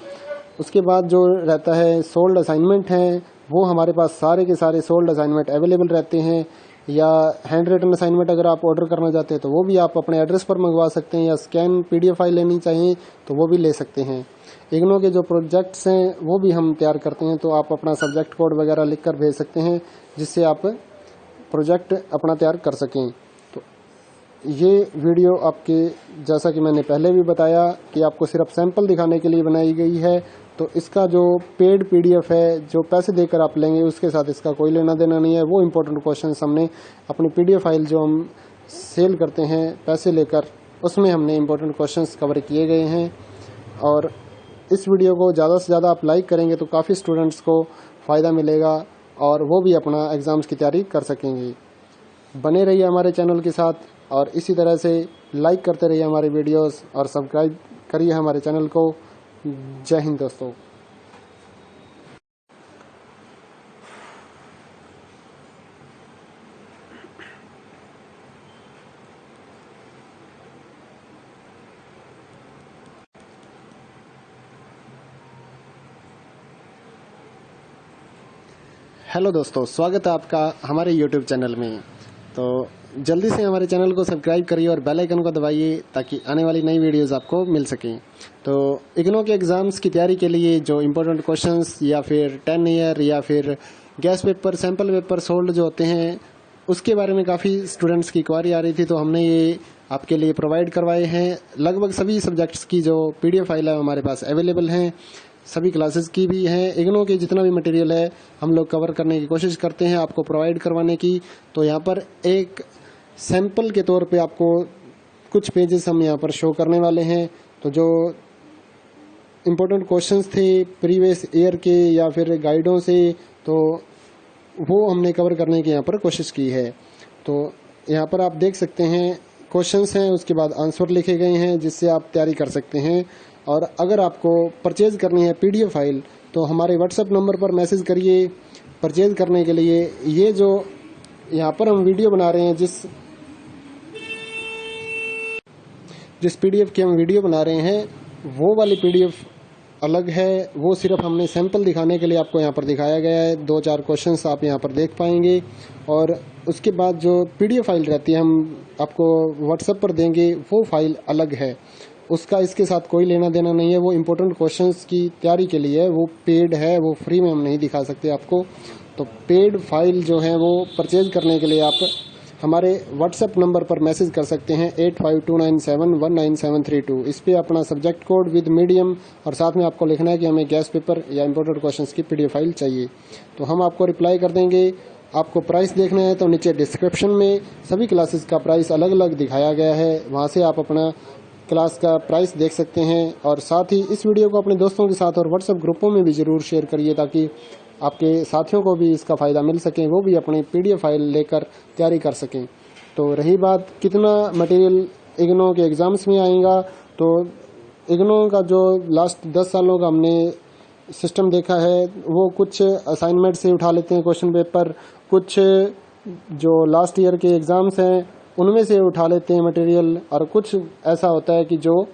A: उसके बाद जो रहता है सोल्ड असाइनमेंट हैं, वो हमारे पास सारे के सारे सोल्ड असाइनमेंट अवेलेबल रहते हैं। या हैंड रिटन असाइनमेंट अगर आप ऑर्डर करना चाहते हैं तो वो भी आप अपने एड्रेस पर मंगवा सकते हैं, या स्कैन PDF फाइल लेनी चाहिए तो वो भी ले सकते हैं। इग्नू के जो प्रोजेक्ट्स हैं वो भी हम तैयार करते हैं, तो आप अपना सब्जेक्ट कोड वगैरह लिख कर भेज सकते हैं, जिससे आप प्रोजेक्ट अपना तैयार कर सकें। तो ये वीडियो आपके, जैसा कि मैंने पहले भी बताया, कि आपको सिर्फ सैंपल दिखाने के लिए बनाई गई है। तो इसका जो पेड PDF है, जो पैसे देकर आप लेंगे, उसके साथ इसका कोई लेना देना नहीं है। वो इम्पोर्टेंट क्वेश्चन हमने अपनी PDF फाइल जो हम सेल करते हैं पैसे लेकर, उसमें हमने इम्पोर्टेंट क्वेश्चंस कवर किए गए हैं। और इस वीडियो को ज़्यादा से ज़्यादा आप लाइक करेंगे तो काफ़ी स्टूडेंट्स को फ़ायदा मिलेगा और वो भी अपना एग्ज़ाम्स की तैयारी कर सकेंगे। बने रहिए हमारे चैनल के साथ और इसी तरह से लाइक करते रहिए हमारे वीडियोस और सब्सक्राइब करिए हमारे चैनल को। जय हिंद दोस्तों। हेलो दोस्तों, स्वागत है आपका हमारे YouTube चैनल में। तो जल्दी से हमारे चैनल को सब्सक्राइब करिए और बेल आइकन को दबाइए ताकि आने वाली नई वीडियोस आपको मिल सकें। तो इग्नू के एग्ज़ाम्स की तैयारी के लिए जो इम्पोर्टेंट क्वेश्चंस या फिर 10 ईयर या फिर gas paper, sample paper sold जो होते हैं, उसके बारे में काफ़ी स्टूडेंट्स की क्वारी आ रही थी, तो हमने ये आपके लिए प्रोवाइड करवाए हैं। लगभग सभी सब्जेक्ट्स की जो PDF फाइल है हमारे पास अवेलेबल हैं, सभी क्लासेस की भी हैं। इग्नू के जितना भी मटेरियल है हम लोग कवर करने की कोशिश करते हैं आपको प्रोवाइड करवाने की। तो यहाँ पर एक सैंपल के तौर पे आपको कुछ पेजेस हम यहाँ पर शो करने वाले हैं। तो जो इम्पोर्टेंट क्वेश्चंस थे प्रीवियस ईयर के या फिर गाइडों से, तो वो हमने कवर करने की यहाँ पर कोशिश की है। तो यहाँ पर आप देख सकते हैं क्वेश्चंस हैं, उसके बाद आंसर लिखे गए हैं जिससे आप तैयारी कर सकते हैं। और अगर आपको परचेज करनी है PDF फाइल तो हमारे व्हाट्सएप नंबर पर मैसेज करिए परचेज करने के लिए। ये जो यहाँ पर हम वीडियो बना रहे हैं, जिस PDF की हम वीडियो बना रहे हैं, वो वाली PDF अलग है। वो सिर्फ हमने सैंपल दिखाने के लिए आपको यहाँ पर दिखाया गया है। 2-4 क्वेश्चंस आप यहाँ पर देख पाएंगे। और उसके बाद जो PDF फाइल रहती है हम आपको व्हाट्सएप पर देंगे, वो फाइल अलग है, उसका इसके साथ कोई लेना देना नहीं है। वो इम्पोर्टेंट क्वेश्चंस की तैयारी के लिए है, वो पेड है, वो फ्री में हम नहीं दिखा सकते आपको। तो पेड फाइल जो है वो परचेज करने के लिए आप हमारे व्हाट्सएप नंबर पर मैसेज कर सकते हैं 8529719732। इस पे अपना सब्जेक्ट कोड विद मीडियम और साथ में आपको लिखना है कि हमें गैस पेपर या इम्पोर्टेंट क्वेश्चंस की PDF फाइल चाहिए, तो हम आपको रिप्लाई कर देंगे। आपको प्राइस देखना है तो नीचे डिस्क्रिप्शन में सभी क्लासेस का प्राइस अलग अलग दिखाया गया है, वहाँ से आप अपना क्लास का प्राइस देख सकते हैं। और साथ ही इस वीडियो को अपने दोस्तों के साथ और व्हाट्सएप ग्रुपों में भी ज़रूर शेयर करिए ताकि आपके साथियों को भी इसका फ़ायदा मिल सके, वो भी अपनी PDF फाइल लेकर तैयारी कर सकें। तो रही बात कितना मटेरियल इग्नो के एग्ज़ाम्स में आएगा। तो इग्नो का जो लास्ट 10 सालों का हमने सिस्टम देखा है, वो कुछ असाइनमेंट से उठा लेते हैं क्वेश्चन पेपर, कुछ जो लास्ट ईयर के एग्ज़ाम्स हैं उनमें से उठा लेते हैं मटेरियल, और कुछ ऐसा होता है कि जो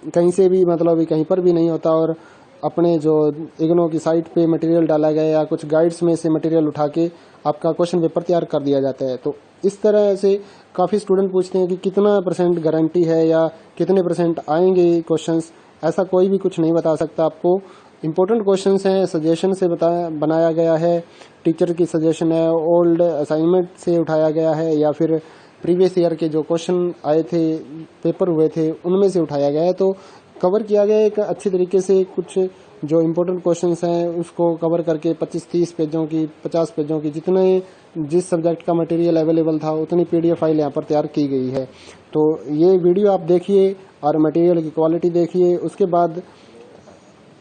A: कहीं से भी मतलब कहीं पर भी नहीं होता और अपने जो इग्नो की साइट पे मटेरियल डाला गया या कुछ गाइड्स में से मटेरियल उठा के आपका क्वेश्चन पेपर तैयार कर दिया जाता है। तो इस तरह से काफ़ी स्टूडेंट पूछते हैं कि कितना % गारंटी है या कितने % आएंगे क्वेश्चंस। ऐसा कोई भी कुछ नहीं बता सकता आपको। इम्पोर्टेंट क्वेश्चंस हैं, सजेशन से बनाया गया है, टीचर की सजेशन है, ओल्ड असाइनमेंट से उठाया गया है या फिर प्रीवियस ईयर के जो क्वेश्चन आए थे, पेपर हुए थे, उनमें से उठाया गया है। तो कवर किया गया एक अच्छी तरीके से। कुछ जो इम्पोर्टेंट क्वेश्चंस हैं उसको कवर करके 25-30 पेजों की, 50 पेजों की, जिस सब्जेक्ट का मटेरियल अवेलेबल था उतनी PDF फाइल यहाँ पर तैयार की गई है। तो ये वीडियो आप देखिए और मटेरियल की क्वालिटी देखिए। उसके बाद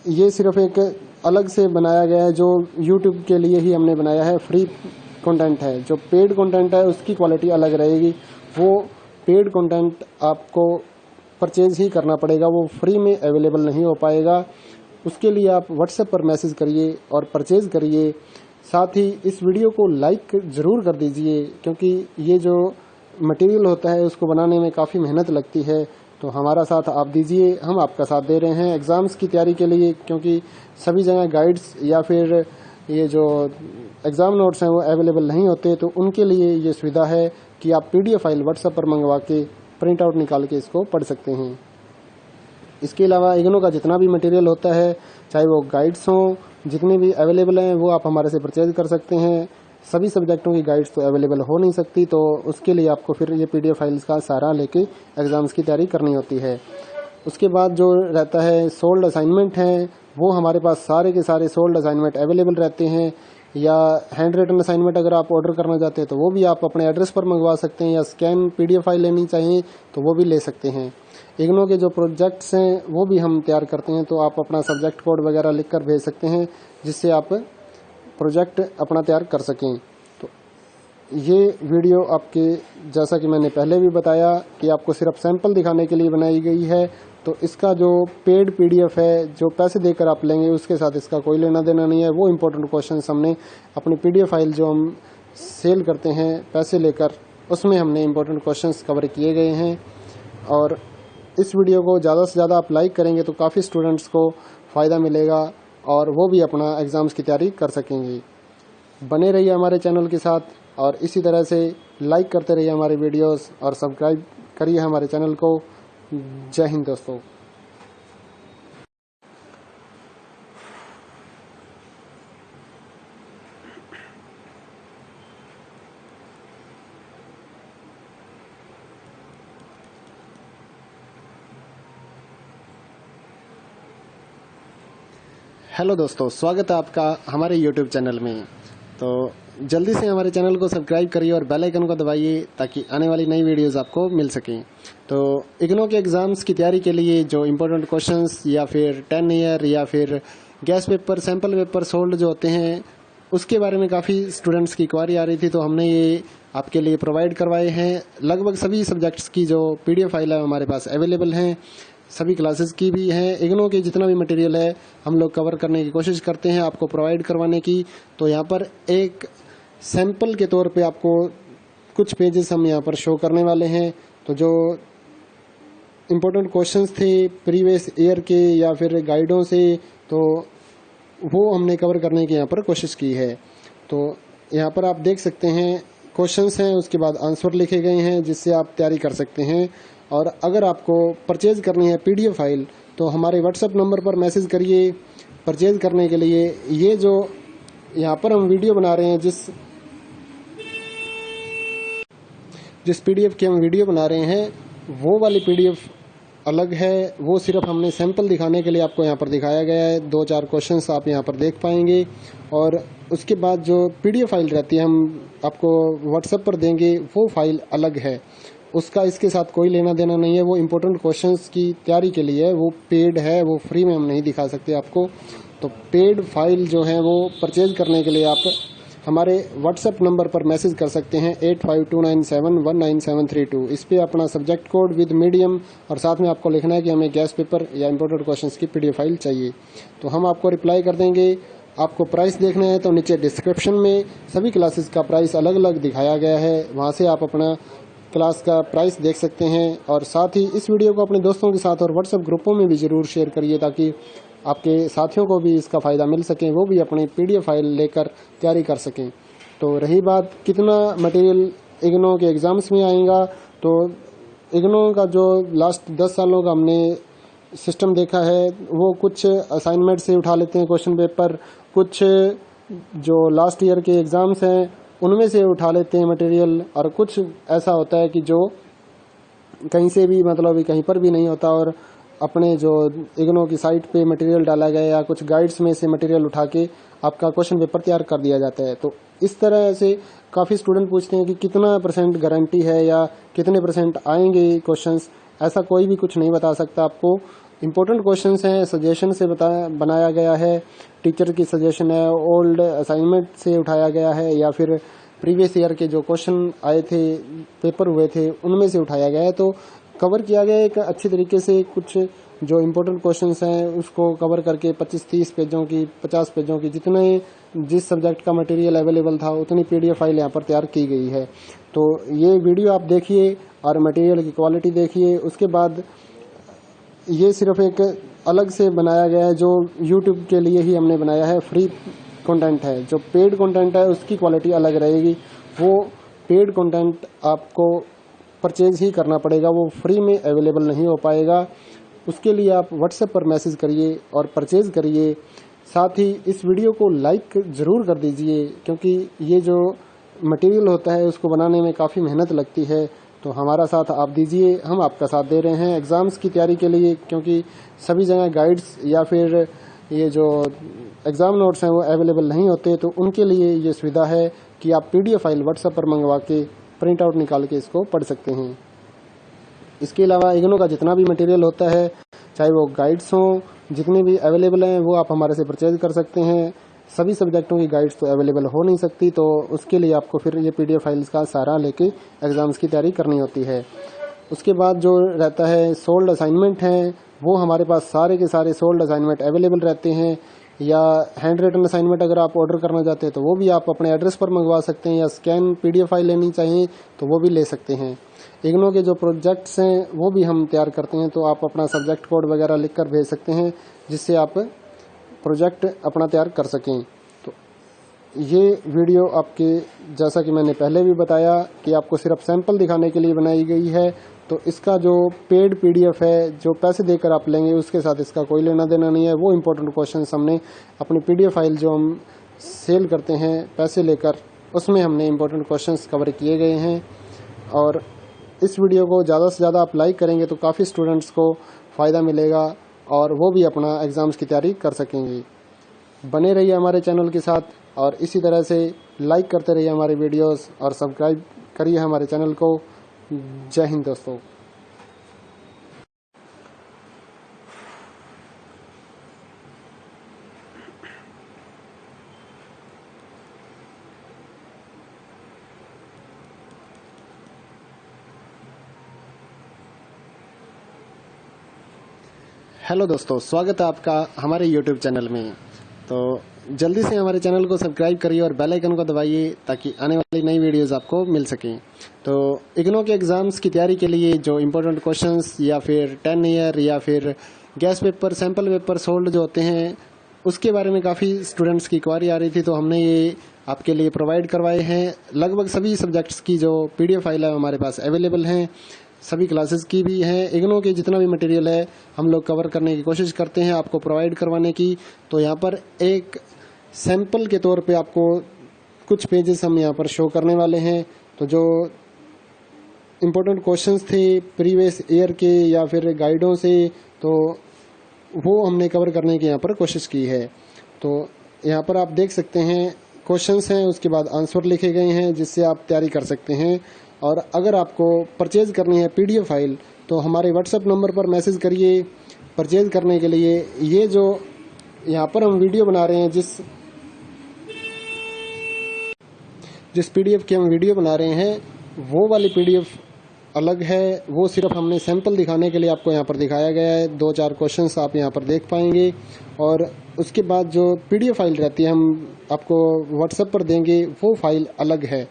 A: ये सिर्फ एक अलग से बनाया गया है जो YouTube के लिए ही हमने बनाया है, फ्री कंटेंट है। जो पेड कंटेंट है उसकी क्वालिटी अलग रहेगी। वो पेड कंटेंट आपको परचेज ही करना पड़ेगा, वो फ्री में अवेलेबल नहीं हो पाएगा। उसके लिए आप व्हाट्सएप पर मैसेज करिए और परचेज करिए। साथ ही इस वीडियो को लाइक ज़रूर कर दीजिए, क्योंकि ये जो मटेरियल होता है उसको बनाने में काफ़ी मेहनत लगती है। तो हमारा साथ आप दीजिए, हम आपका साथ दे रहे हैं एग्ज़ाम्स की तैयारी के लिए, क्योंकि सभी जगह गाइड्स या फिर ये जो एग्ज़ाम नोट्स हैं वो अवेलेबल नहीं होते। तो उनके लिए ये सुविधा है कि आप PDF फाइल व्हाट्सएप पर मंगवा के प्रिंट आउट निकाल के इसको पढ़ सकते हैं। इसके अलावा इग्नो का जितना भी मटेरियल होता है, चाहे वो गाइड्स हों, जितने भी अवेलेबल हैं वो आप हमारे से परचेज कर सकते हैं। सभी सब्जेक्टों की गाइड्स तो अवेलेबल हो नहीं सकती, तो उसके लिए आपको फिर ये PDF फाइल्स का सहारा लेके एग्ज़ाम्स की तैयारी करनी होती है। उसके बाद जो रहता है सोल्ड असाइनमेंट हैं, वो हमारे पास सारे के सारे सोल्ड असाइनमेंट अवेलेबल रहते हैं। या हैंड रिटन असाइनमेंट अगर आप ऑर्डर करना चाहते हैं तो वो भी आप अपने एड्रेस पर मंगवा सकते हैं, या स्कैन PDF फाइल लेनी चाहिए तो वो भी ले सकते हैं। इग्नो के जो प्रोजेक्ट्स हैं वो भी हम तैयार करते हैं, तो आप अपना सब्जेक्ट कोड वगैरह लिख कर भेज सकते हैं जिससे आप प्रोजेक्ट अपना तैयार कर सकें। तो ये वीडियो आपके, जैसा कि मैंने पहले भी बताया, कि आपको सिर्फ सैंपल दिखाने के लिए बनाई गई है। तो इसका जो पेड PDF है, जो पैसे देकर आप लेंगे, उसके साथ इसका कोई लेना देना नहीं है। वो इम्पोर्टेंट क्वेश्चन हमने अपनी PDF फाइल जो हम सेल करते हैं पैसे लेकर, उसमें हमने इम्पोर्टेंट क्वेश्चन कवर किए गए हैं। और इस वीडियो को ज़्यादा से ज़्यादा आप लाइक करेंगे तो काफ़ी स्टूडेंट्स को फ़ायदा मिलेगा और वो भी अपना एग्ज़ाम्स की तैयारी कर सकेंगे। बने रहिए हमारे चैनल के साथ और इसी तरह से लाइक करते रहिए हमारे वीडियोस और सब्सक्राइब करिए हमारे चैनल को। जय हिंद दोस्तों। हेलो दोस्तों, स्वागत है आपका हमारे YouTube चैनल में। तो जल्दी से हमारे चैनल को सब्सक्राइब करिए और बेल आइकन को दबाइए ताकि आने वाली नई वीडियोस आपको मिल सकें। तो इग्नो के एग्ज़ाम्स की तैयारी के लिए जो इम्पोर्टेंट क्वेश्चंस या फिर 10 ईयर या फिर gas paper, sample paper sold जो होते हैं, उसके बारे में काफ़ी स्टूडेंट्स की क्वारी आ रही थी, तो हमने ये आपके लिए प्रोवाइड करवाए हैं। लगभग सभी सब्जेक्ट्स की जो PDF फाइल है हमारे पास अवेलेबल हैं, सभी क्लासेस की भी हैं। इग्नो के जितना भी मटेरियल है हम लोग कवर करने की कोशिश करते हैं आपको प्रोवाइड करवाने की। तो यहाँ पर एक सैंपल के तौर पे आपको कुछ पेजेस हम यहाँ पर शो करने वाले हैं। तो जो इम्पोर्टेंट क्वेश्चंस थे प्रीवियस ईयर के या फिर गाइडों से, तो वो हमने कवर करने की यहाँ पर कोशिश की है। तो यहाँ पर आप देख सकते हैं क्वेश्चंस हैं, उसके बाद आंसर लिखे गए हैं जिससे आप तैयारी कर सकते हैं। और अगर आपको परचेज करनी है PDF फाइल तो हमारे व्हाट्सएप नंबर पर मैसेज करिए परचेज करने के लिए। ये जो यहाँ पर हम वीडियो बना रहे हैं, जिस PDF की हम वीडियो बना रहे हैं, वो वाली PDF अलग है। वो सिर्फ हमने सैंपल दिखाने के लिए आपको यहाँ पर दिखाया गया है। 2-4 क्वेश्चंस आप यहाँ पर देख पाएंगे। और उसके बाद जो PDF फाइल रहती है हम आपको व्हाट्सएप पर देंगे, वो फाइल अलग है, उसका इसके साथ कोई लेना देना नहीं है। वो इम्पोर्टेंट क्वेश्चंस की तैयारी के लिए है, वो पेड है, वो फ्री में हम नहीं दिखा सकते आपको। तो पेड फाइल जो है वो परचेज करने के लिए आप हमारे व्हाट्सएप नंबर पर मैसेज कर सकते हैं 8529719732। इस पे अपना सब्जेक्ट कोड विद मीडियम और साथ में आपको लिखना है कि हमें गैस पेपर या इम्पोर्टेड क्वेश्चंस की PDF फाइल चाहिए, तो हम आपको रिप्लाई कर देंगे। आपको प्राइस देखना है तो नीचे डिस्क्रिप्शन में सभी क्लासेस का प्राइस अलग अलग दिखाया गया है, वहाँ से आप अपना क्लास का प्राइस देख सकते हैं। और साथ ही इस वीडियो को अपने दोस्तों के साथ और व्हाट्सएप ग्रुपों में भी ज़रूर शेयर करिए ताकि आपके साथियों को भी इसका फ़ायदा मिल सके, वो भी अपनी PDF फाइल लेकर तैयारी कर सकें। तो रही बात कितना मटेरियल इग्नो के एग्ज़ाम्स में आएगा, तो इग्नो का जो लास्ट 10 सालों का हमने सिस्टम देखा है वो कुछ असाइनमेंट से उठा लेते हैं क्वेश्चन पेपर, कुछ जो लास्ट ईयर के एग्ज़ाम्स हैं उनमें से उठा लेते हैं मटेरियल, और कुछ ऐसा होता है कि जो कहीं से भी मतलब कहीं पर भी नहीं होता और अपने जो इग्नो की साइट पे मटेरियल डाला गया या कुछ गाइड्स में से मटेरियल उठा के आपका क्वेश्चन पेपर तैयार कर दिया जाता है। तो इस तरह से काफ़ी स्टूडेंट पूछते हैं कि कितना % गारंटी है या कितने % आएंगे क्वेश्चंस। ऐसा कोई भी कुछ नहीं बता सकता आपको। इम्पोर्टेंट क्वेश्चंस हैं, सजेशन से बनाया गया है, टीचर की सजेशन है, ओल्ड असाइनमेंट से उठाया गया है या फिर प्रीवियस ईयर के जो क्वेश्चन आए थे, पेपर हुए थे, उनमें से उठाया गया है। तो कवर किया गया है एक अच्छी तरीके से। कुछ जो इम्पोर्टेंट क्वेश्चंस हैं उसको कवर करके 25-30 पेजों की, 50 पेजों की, जितने जिस सब्जेक्ट का मटेरियल अवेलेबल था उतनी PDF फाइल यहाँ पर तैयार की गई है। तो ये वीडियो आप देखिए और मटेरियल की क्वालिटी देखिए। उसके बाद ये सिर्फ एक अलग से बनाया गया है जो YouTube के लिए ही हमने बनाया है, फ्री कंटेंट है। जो पेड कंटेंट है उसकी क्वालिटी अलग रहेगी, वो पेड कंटेंट आपको परचेज ही करना पड़ेगा, वो फ्री में अवेलेबल नहीं हो पाएगा। उसके लिए आप व्हाट्सएप पर मैसेज करिए और परचेज करिए। साथ ही इस वीडियो को लाइक ज़रूर कर दीजिए क्योंकि ये जो मटेरियल होता है उसको बनाने में काफ़ी मेहनत लगती है। तो हमारा साथ आप दीजिए, हम आपका साथ दे रहे हैं एग्ज़ाम्स की तैयारी के लिए, क्योंकि सभी जगह गाइड्स या फिर ये जो एग्ज़ाम नोट्स हैं वो अवेलेबल नहीं होते। तो उनके लिए ये सुविधा है कि आप PDF फाइल व्हाट्सएप पर मंगवा के प्रिंट आउट निकाल के इसको पढ़ सकते हैं। इसके अलावा इग्नो का जितना भी मटेरियल होता है, चाहे वो गाइड्स हों, जितने भी अवेलेबल हैं वो आप हमारे से परचेज कर सकते हैं। सभी सब्जेक्टों की गाइड्स तो अवेलेबल हो नहीं सकती, तो उसके लिए आपको फिर ये PDF फाइल्स का सहारा लेके एग्ज़ाम्स की तैयारी करनी होती है। उसके बाद जो रहता है सोल्ड असाइनमेंट हैं, वो हमारे पास सारे के सारे सोल्ड असाइनमेंट अवेलेबल रहते हैं। या हैंड रिटन असाइनमेंट अगर आप ऑर्डर करना चाहते हैं तो वो भी आप अपने एड्रेस पर मंगवा सकते हैं, या स्कैन PDF फाइल लेनी चाहिए तो वो भी ले सकते हैं। इग्नो के जो प्रोजेक्ट्स हैं वो भी हम तैयार करते हैं, तो आप अपना सब्जेक्ट कोड वगैरह लिख कर भेज सकते हैं जिससे आप प्रोजेक्ट अपना तैयार कर सकें। तो ये वीडियो आपके, जैसा कि मैंने पहले भी बताया कि आपको सिर्फ सैंपल दिखाने के लिए बनाई गई है, तो इसका जो पेड PDF है जो पैसे देकर आप लेंगे उसके साथ इसका कोई लेना देना नहीं है। वो इम्पोर्टेंट क्वेश्चंस हमने अपनी PDF फाइल जो हम सेल करते हैं पैसे लेकर, उसमें हमने इम्पोर्टेंट क्वेश्चंस कवर किए गए हैं। और इस वीडियो को ज़्यादा से ज़्यादा आप लाइक करेंगे तो काफ़ी स्टूडेंट्स को फ़ायदा मिलेगा और वो भी अपना एग्ज़ाम्स की तैयारी कर सकेंगे। बने रहिए हमारे चैनल के साथ और इसी तरह से लाइक करते रहिए हमारे वीडियोस और सब्सक्राइब करिए हमारे चैनल को। जय हिंद दोस्तों। हेलो दोस्तों, स्वागत है आपका हमारे YouTube चैनल में। तो जल्दी से हमारे चैनल को सब्सक्राइब करिए और बेल आइकन को दबाइए ताकि आने वाली नई वीडियोस आपको मिल सकें। तो इग्नो के एग्ज़ाम्स की तैयारी के लिए जो इम्पोर्टेंट क्वेश्चंस या फिर 10 ईयर या फिर gas paper, sample paper sold जो होते हैं, उसके बारे में काफ़ी स्टूडेंट्स की क्वारी आ रही थी, तो हमने ये आपके लिए प्रोवाइड करवाए हैं। लगभग सभी सब्जेक्ट्स की जो PDF फाइल है हमारे पास अवेलेबल हैं, सभी क्लासेस की भी हैं। इग्नो के जितना भी मटेरियल है हम लोग कवर करने की कोशिश करते हैं आपको प्रोवाइड करवाने की। तो यहाँ पर एक सैंपल के तौर पे आपको कुछ पेजेस हम यहाँ पर शो करने वाले हैं। तो जो इम्पोर्टेंट क्वेश्चंस थे प्रीवियस ईयर के या फिर गाइडों से, तो वो हमने कवर करने की यहाँ पर कोशिश की है। तो यहाँ पर आप देख सकते हैं क्वेश्चंस हैं, उसके बाद आंसर लिखे गए हैं जिससे आप तैयारी कर सकते हैं। और अगर आपको परचेज करनी है PDF फाइल तो हमारे व्हाट्सएप नंबर पर मैसेज करिए परचेज करने के लिए। ये जो यहाँ पर हम वीडियो बना रहे हैं, जिस पीडीएफ की हम वीडियो बना रहे हैं वो वाली पीडीएफ अलग है, वो सिर्फ हमने सैंपल दिखाने के लिए आपको यहाँ पर दिखाया गया है। 2-4 क्वेश्चंस आप यहाँ पर देख पाएंगे और उसके बाद जो पीडीएफ फाइल रहती है हम आपको व्हाट्सएप पर देंगे, वो फाइल अलग है,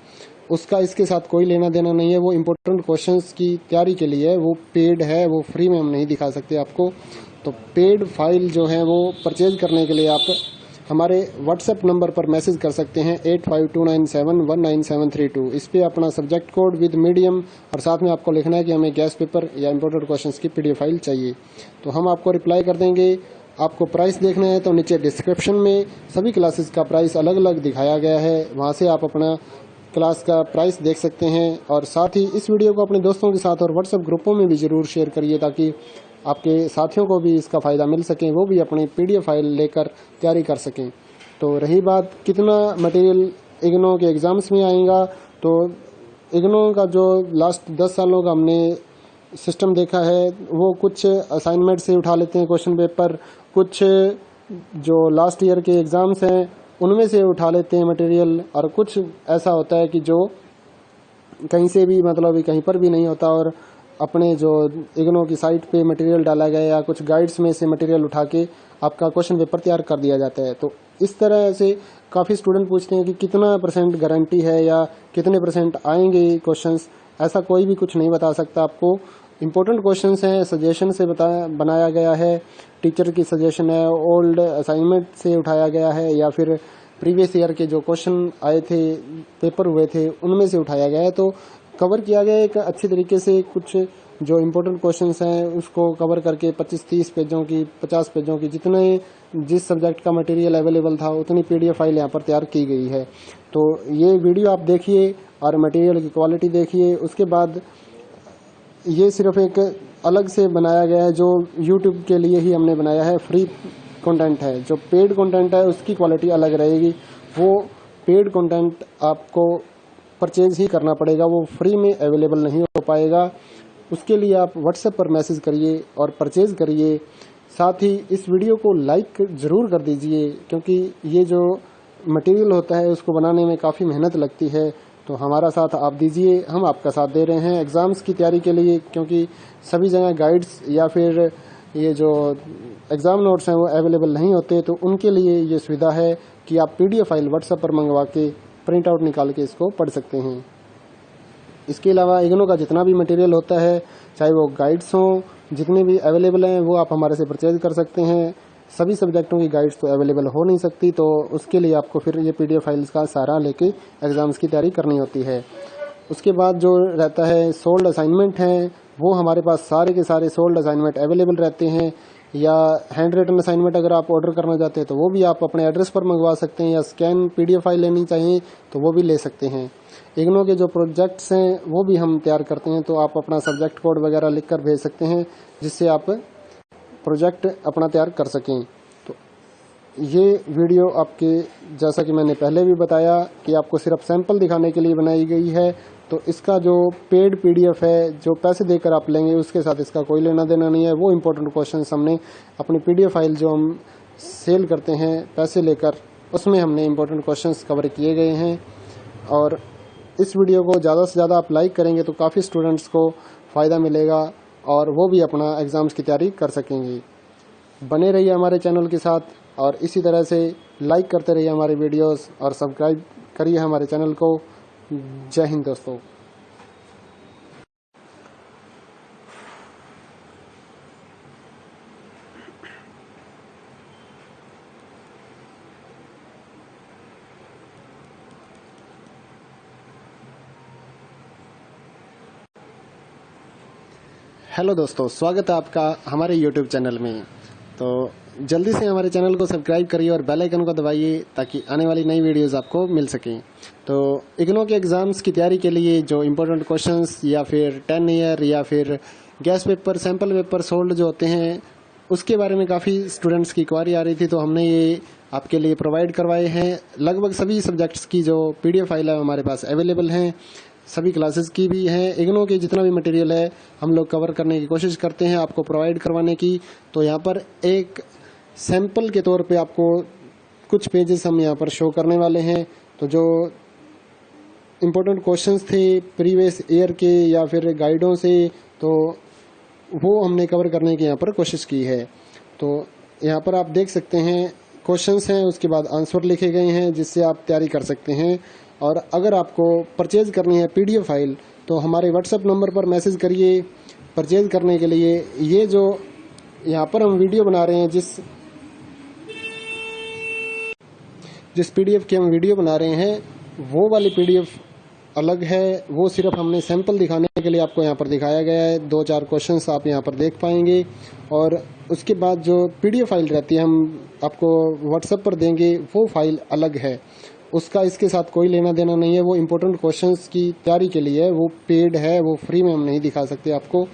A: उसका इसके साथ कोई लेना देना नहीं है। वो इम्पोर्टेंट क्वेश्चंस की तैयारी के लिए है, वो पेड है, वो फ्री में हम नहीं दिखा सकते आपको। तो पेड फाइल जो है वो परचेज करने के लिए आप हमारे व्हाट्सएप नंबर पर मैसेज कर सकते हैं 8529719732। इस पे अपना सब्जेक्ट कोड विद मीडियम और साथ में आपको लिखना है कि हमें गैस पेपर या इम्पोर्टेंट क्वेश्चंस की पीडीएफ फाइल चाहिए, तो हम आपको रिप्लाई कर देंगे। आपको प्राइस देखना है तो नीचे डिस्क्रिप्शन में सभी क्लासेस का प्राइस अलग अलग दिखाया गया है, वहाँ से आप अपना क्लास का प्राइस देख सकते हैं। और साथ ही इस वीडियो को अपने दोस्तों के साथ और व्हाट्सएप ग्रुपों में भी ज़रूर शेयर करिए ताकि आपके साथियों को भी इसका फ़ायदा मिल सके, वो भी अपनी पीडीएफ फाइल लेकर तैयारी कर सकें। तो रही बात कितना मटेरियल इग्नो के एग्ज़ाम्स में आएगा, तो इग्नो का जो लास्ट 10 सालों का हमने सिस्टम देखा है वो कुछ असाइनमेंट से उठा लेते हैं क्वेश्चन पेपर, कुछ जो लास्ट ईयर के एग्ज़ाम्स हैं उनमें से उठा लेते हैं मटेरियल, और कुछ ऐसा होता है कि जो कहीं से भी मतलब कहीं पर भी नहीं होता और अपने जो इग्नो की साइट पे मटेरियल डाला गया या कुछ गाइड्स में से मटेरियल उठा के आपका क्वेश्चन पेपर तैयार कर दिया जाता है। तो इस तरह से काफ़ी स्टूडेंट पूछते हैं कि कितना % गारंटी है या कितने % आएंगे क्वेश्चंस। ऐसा कोई भी कुछ नहीं बता सकता आपको। इम्पोर्टेंट क्वेश्चंस हैं, सजेशन से बनाया गया है, टीचर की सजेशन है, ओल्ड असाइनमेंट से उठाया गया है या फिर प्रीवियस ईयर के जो क्वेश्चन आए थे, पेपर हुए थे, उनमें से उठाया गया है। तो कवर किया गया एक अच्छी तरीके से, कुछ जो इम्पोर्टेंट क्वेश्चंस हैं उसको कवर करके 25-30 पेजों की, 50 पेजों की, जितने जिस सब्जेक्ट का मटेरियल अवेलेबल था उतनी पीडीएफ फाइल यहाँ पर तैयार की गई है। तो ये वीडियो आप देखिए और मटेरियल की क्वालिटी देखिए। उसके बाद ये सिर्फ एक अलग से बनाया गया है जो यूट्यूब के लिए ही हमने बनाया है, फ्री कंटेंट है। जो पेड कंटेंट है उसकी क्वालिटी अलग रहेगी, वो पेड कंटेंट आपको परचेज ही करना पड़ेगा, वो फ्री में अवेलेबल नहीं हो पाएगा। उसके लिए आप व्हाट्सएप पर मैसेज करिए और परचेज करिए। साथ ही इस वीडियो को लाइक ज़रूर कर दीजिए क्योंकि ये जो मटेरियल होता है उसको बनाने में काफ़ी मेहनत लगती है, तो हमारा साथ आप दीजिए, हम आपका साथ दे रहे हैं एग्ज़ाम्स की तैयारी के लिए। क्योंकि सभी जगह गाइड्स या फिर ये जो एग्ज़ाम नोट्स हैं वो अवेलेबल नहीं होते, तो उनके लिए ये सुविधा है कि आप पीडीएफ फाइल व्हाट्सएप पर मंगवा के प्रिंट आउट निकाल के इसको पढ़ सकते हैं। इसके अलावा इग्नो का जितना भी मटेरियल होता है, चाहे वो गाइड्स हों, जितने भी अवेलेबल हैं वो आप हमारे से परचेज कर सकते हैं। सभी सब्जेक्टों की गाइड्स तो अवेलेबल हो नहीं सकती, तो उसके लिए आपको फिर ये पीडीएफ फाइल्स का सहारा लेके एग्ज़ाम्स की तैयारी करनी होती है। उसके बाद जो रहता है सोल्ड असाइनमेंट हैं, वो हमारे पास सारे के सारे सोल्ड असाइनमेंट अवेलेबल रहते हैं। या हैंड रिटन असाइनमेंट अगर आप ऑर्डर करना चाहते हैं तो वो भी आप अपने एड्रेस पर मंगवा सकते हैं, या स्कैन पीडीएफ फाइल लेनी चाहिए तो वो भी ले सकते हैं। इग्नो के जो प्रोजेक्ट्स हैं वो भी हम तैयार करते हैं, तो आप अपना सब्जेक्ट कोड वगैरह लिख कर भेज सकते हैं जिससे आप प्रोजेक्ट अपना तैयार कर सकें। तो ये वीडियो आपके, जैसा कि मैंने पहले भी बताया कि आपको सिर्फ सैंपल दिखाने के लिए बनाई गई है, तो इसका जो पेड पीडीएफ है जो पैसे देकर आप लेंगे उसके साथ इसका कोई लेना देना नहीं है। वो इम्पोर्टेंट क्वेश्चंस हमने अपनी पीडीएफ फाइल जो हम सेल करते हैं पैसे लेकर, उसमें हमने इम्पोर्टेंट क्वेश्चंस कवर किए गए हैं। और इस वीडियो को ज़्यादा से ज़्यादा आप लाइक करेंगे तो काफ़ी स्टूडेंट्स को फ़ायदा मिलेगा और वो भी अपना एग्ज़ाम्स की तैयारी कर सकेंगे। बने रहिए हमारे चैनल के साथ और इसी तरह से लाइक करते रहिए हमारे वीडियोस और सब्सक्राइब करिए हमारे चैनल को। जय हिंद दोस्तों। हेलो दोस्तों, स्वागत है आपका हमारे YouTube चैनल में। तो जल्दी से हमारे चैनल को सब्सक्राइब करिए और बेल आइकन को दबाइए ताकि आने वाली नई वीडियोस आपको मिल सकें। तो इग्नो के एग्ज़ाम्स की तैयारी के लिए जो इम्पोर्टेंट क्वेश्चंस या फिर 10 ईयर या फिर gas paper, sample paper sold जो होते हैं, उसके बारे में काफ़ी स्टूडेंट्स की क्वारी आ रही थी, तो हमने ये आपके लिए प्रोवाइड करवाए हैं। लगभग सभी सब्जेक्ट्स की जो पीडीएफ फाइल है हमारे पास अवेलेबल हैं, सभी क्लासेस की भी हैं। इग्नो के जितना भी मटेरियल है हम लोग कवर करने की कोशिश करते हैं आपको प्रोवाइड करवाने की। तो यहाँ पर एक सैंपल के तौर पे आपको कुछ पेजेस हम यहाँ पर शो करने वाले हैं। तो जो इम्पोर्टेंट क्वेश्चंस थे प्रीवियस ईयर के या फिर गाइडों से, तो वो हमने कवर करने की यहाँ पर कोशिश की है। तो यहाँ पर आप देख सकते हैं क्वेश्चंस हैं, उसके बाद आंसर लिखे गए हैं जिससे आप तैयारी कर सकते हैं। और अगर आपको परचेज करनी है PDF फाइल तो हमारे व्हाट्सएप नंबर पर मैसेज करिए परचेज करने के लिए। ये जो यहाँ पर हम वीडियो बना रहे हैं, जिस PDF की हम वीडियो बना रहे हैं वो वाली PDF अलग है, वो सिर्फ हमने सैंपल दिखाने के लिए आपको यहाँ पर दिखाया गया है। 2-4 क्वेश्चंस आप यहाँ पर देख पाएंगे और उसके बाद जो PDF फाइल रहती है हम आपको व्हाट्सएप पर देंगे, वो फाइल अलग है, उसका इसके साथ कोई लेना देना नहीं है। वो इम्पोर्टेंट क्वेश्चंस की तैयारी के लिए है, वो पेड है, वो फ्री में हम नहीं दिखा सकते आपको।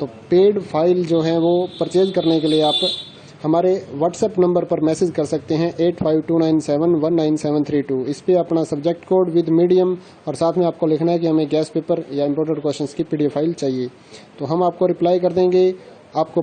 A: तो पेड फाइल जो है वो परचेज करने के लिए आप हमारे व्हाट्सएप नंबर पर मैसेज कर सकते हैं 8529719732। इस पे अपना सब्जेक्ट कोड विद मीडियम और साथ में आपको लिखना है कि हमें गैस पेपर या इम्पोर्टेंट क्वेश्चंस की PDF फाइल चाहिए, तो हम आपको रिप्लाई कर देंगे। आपको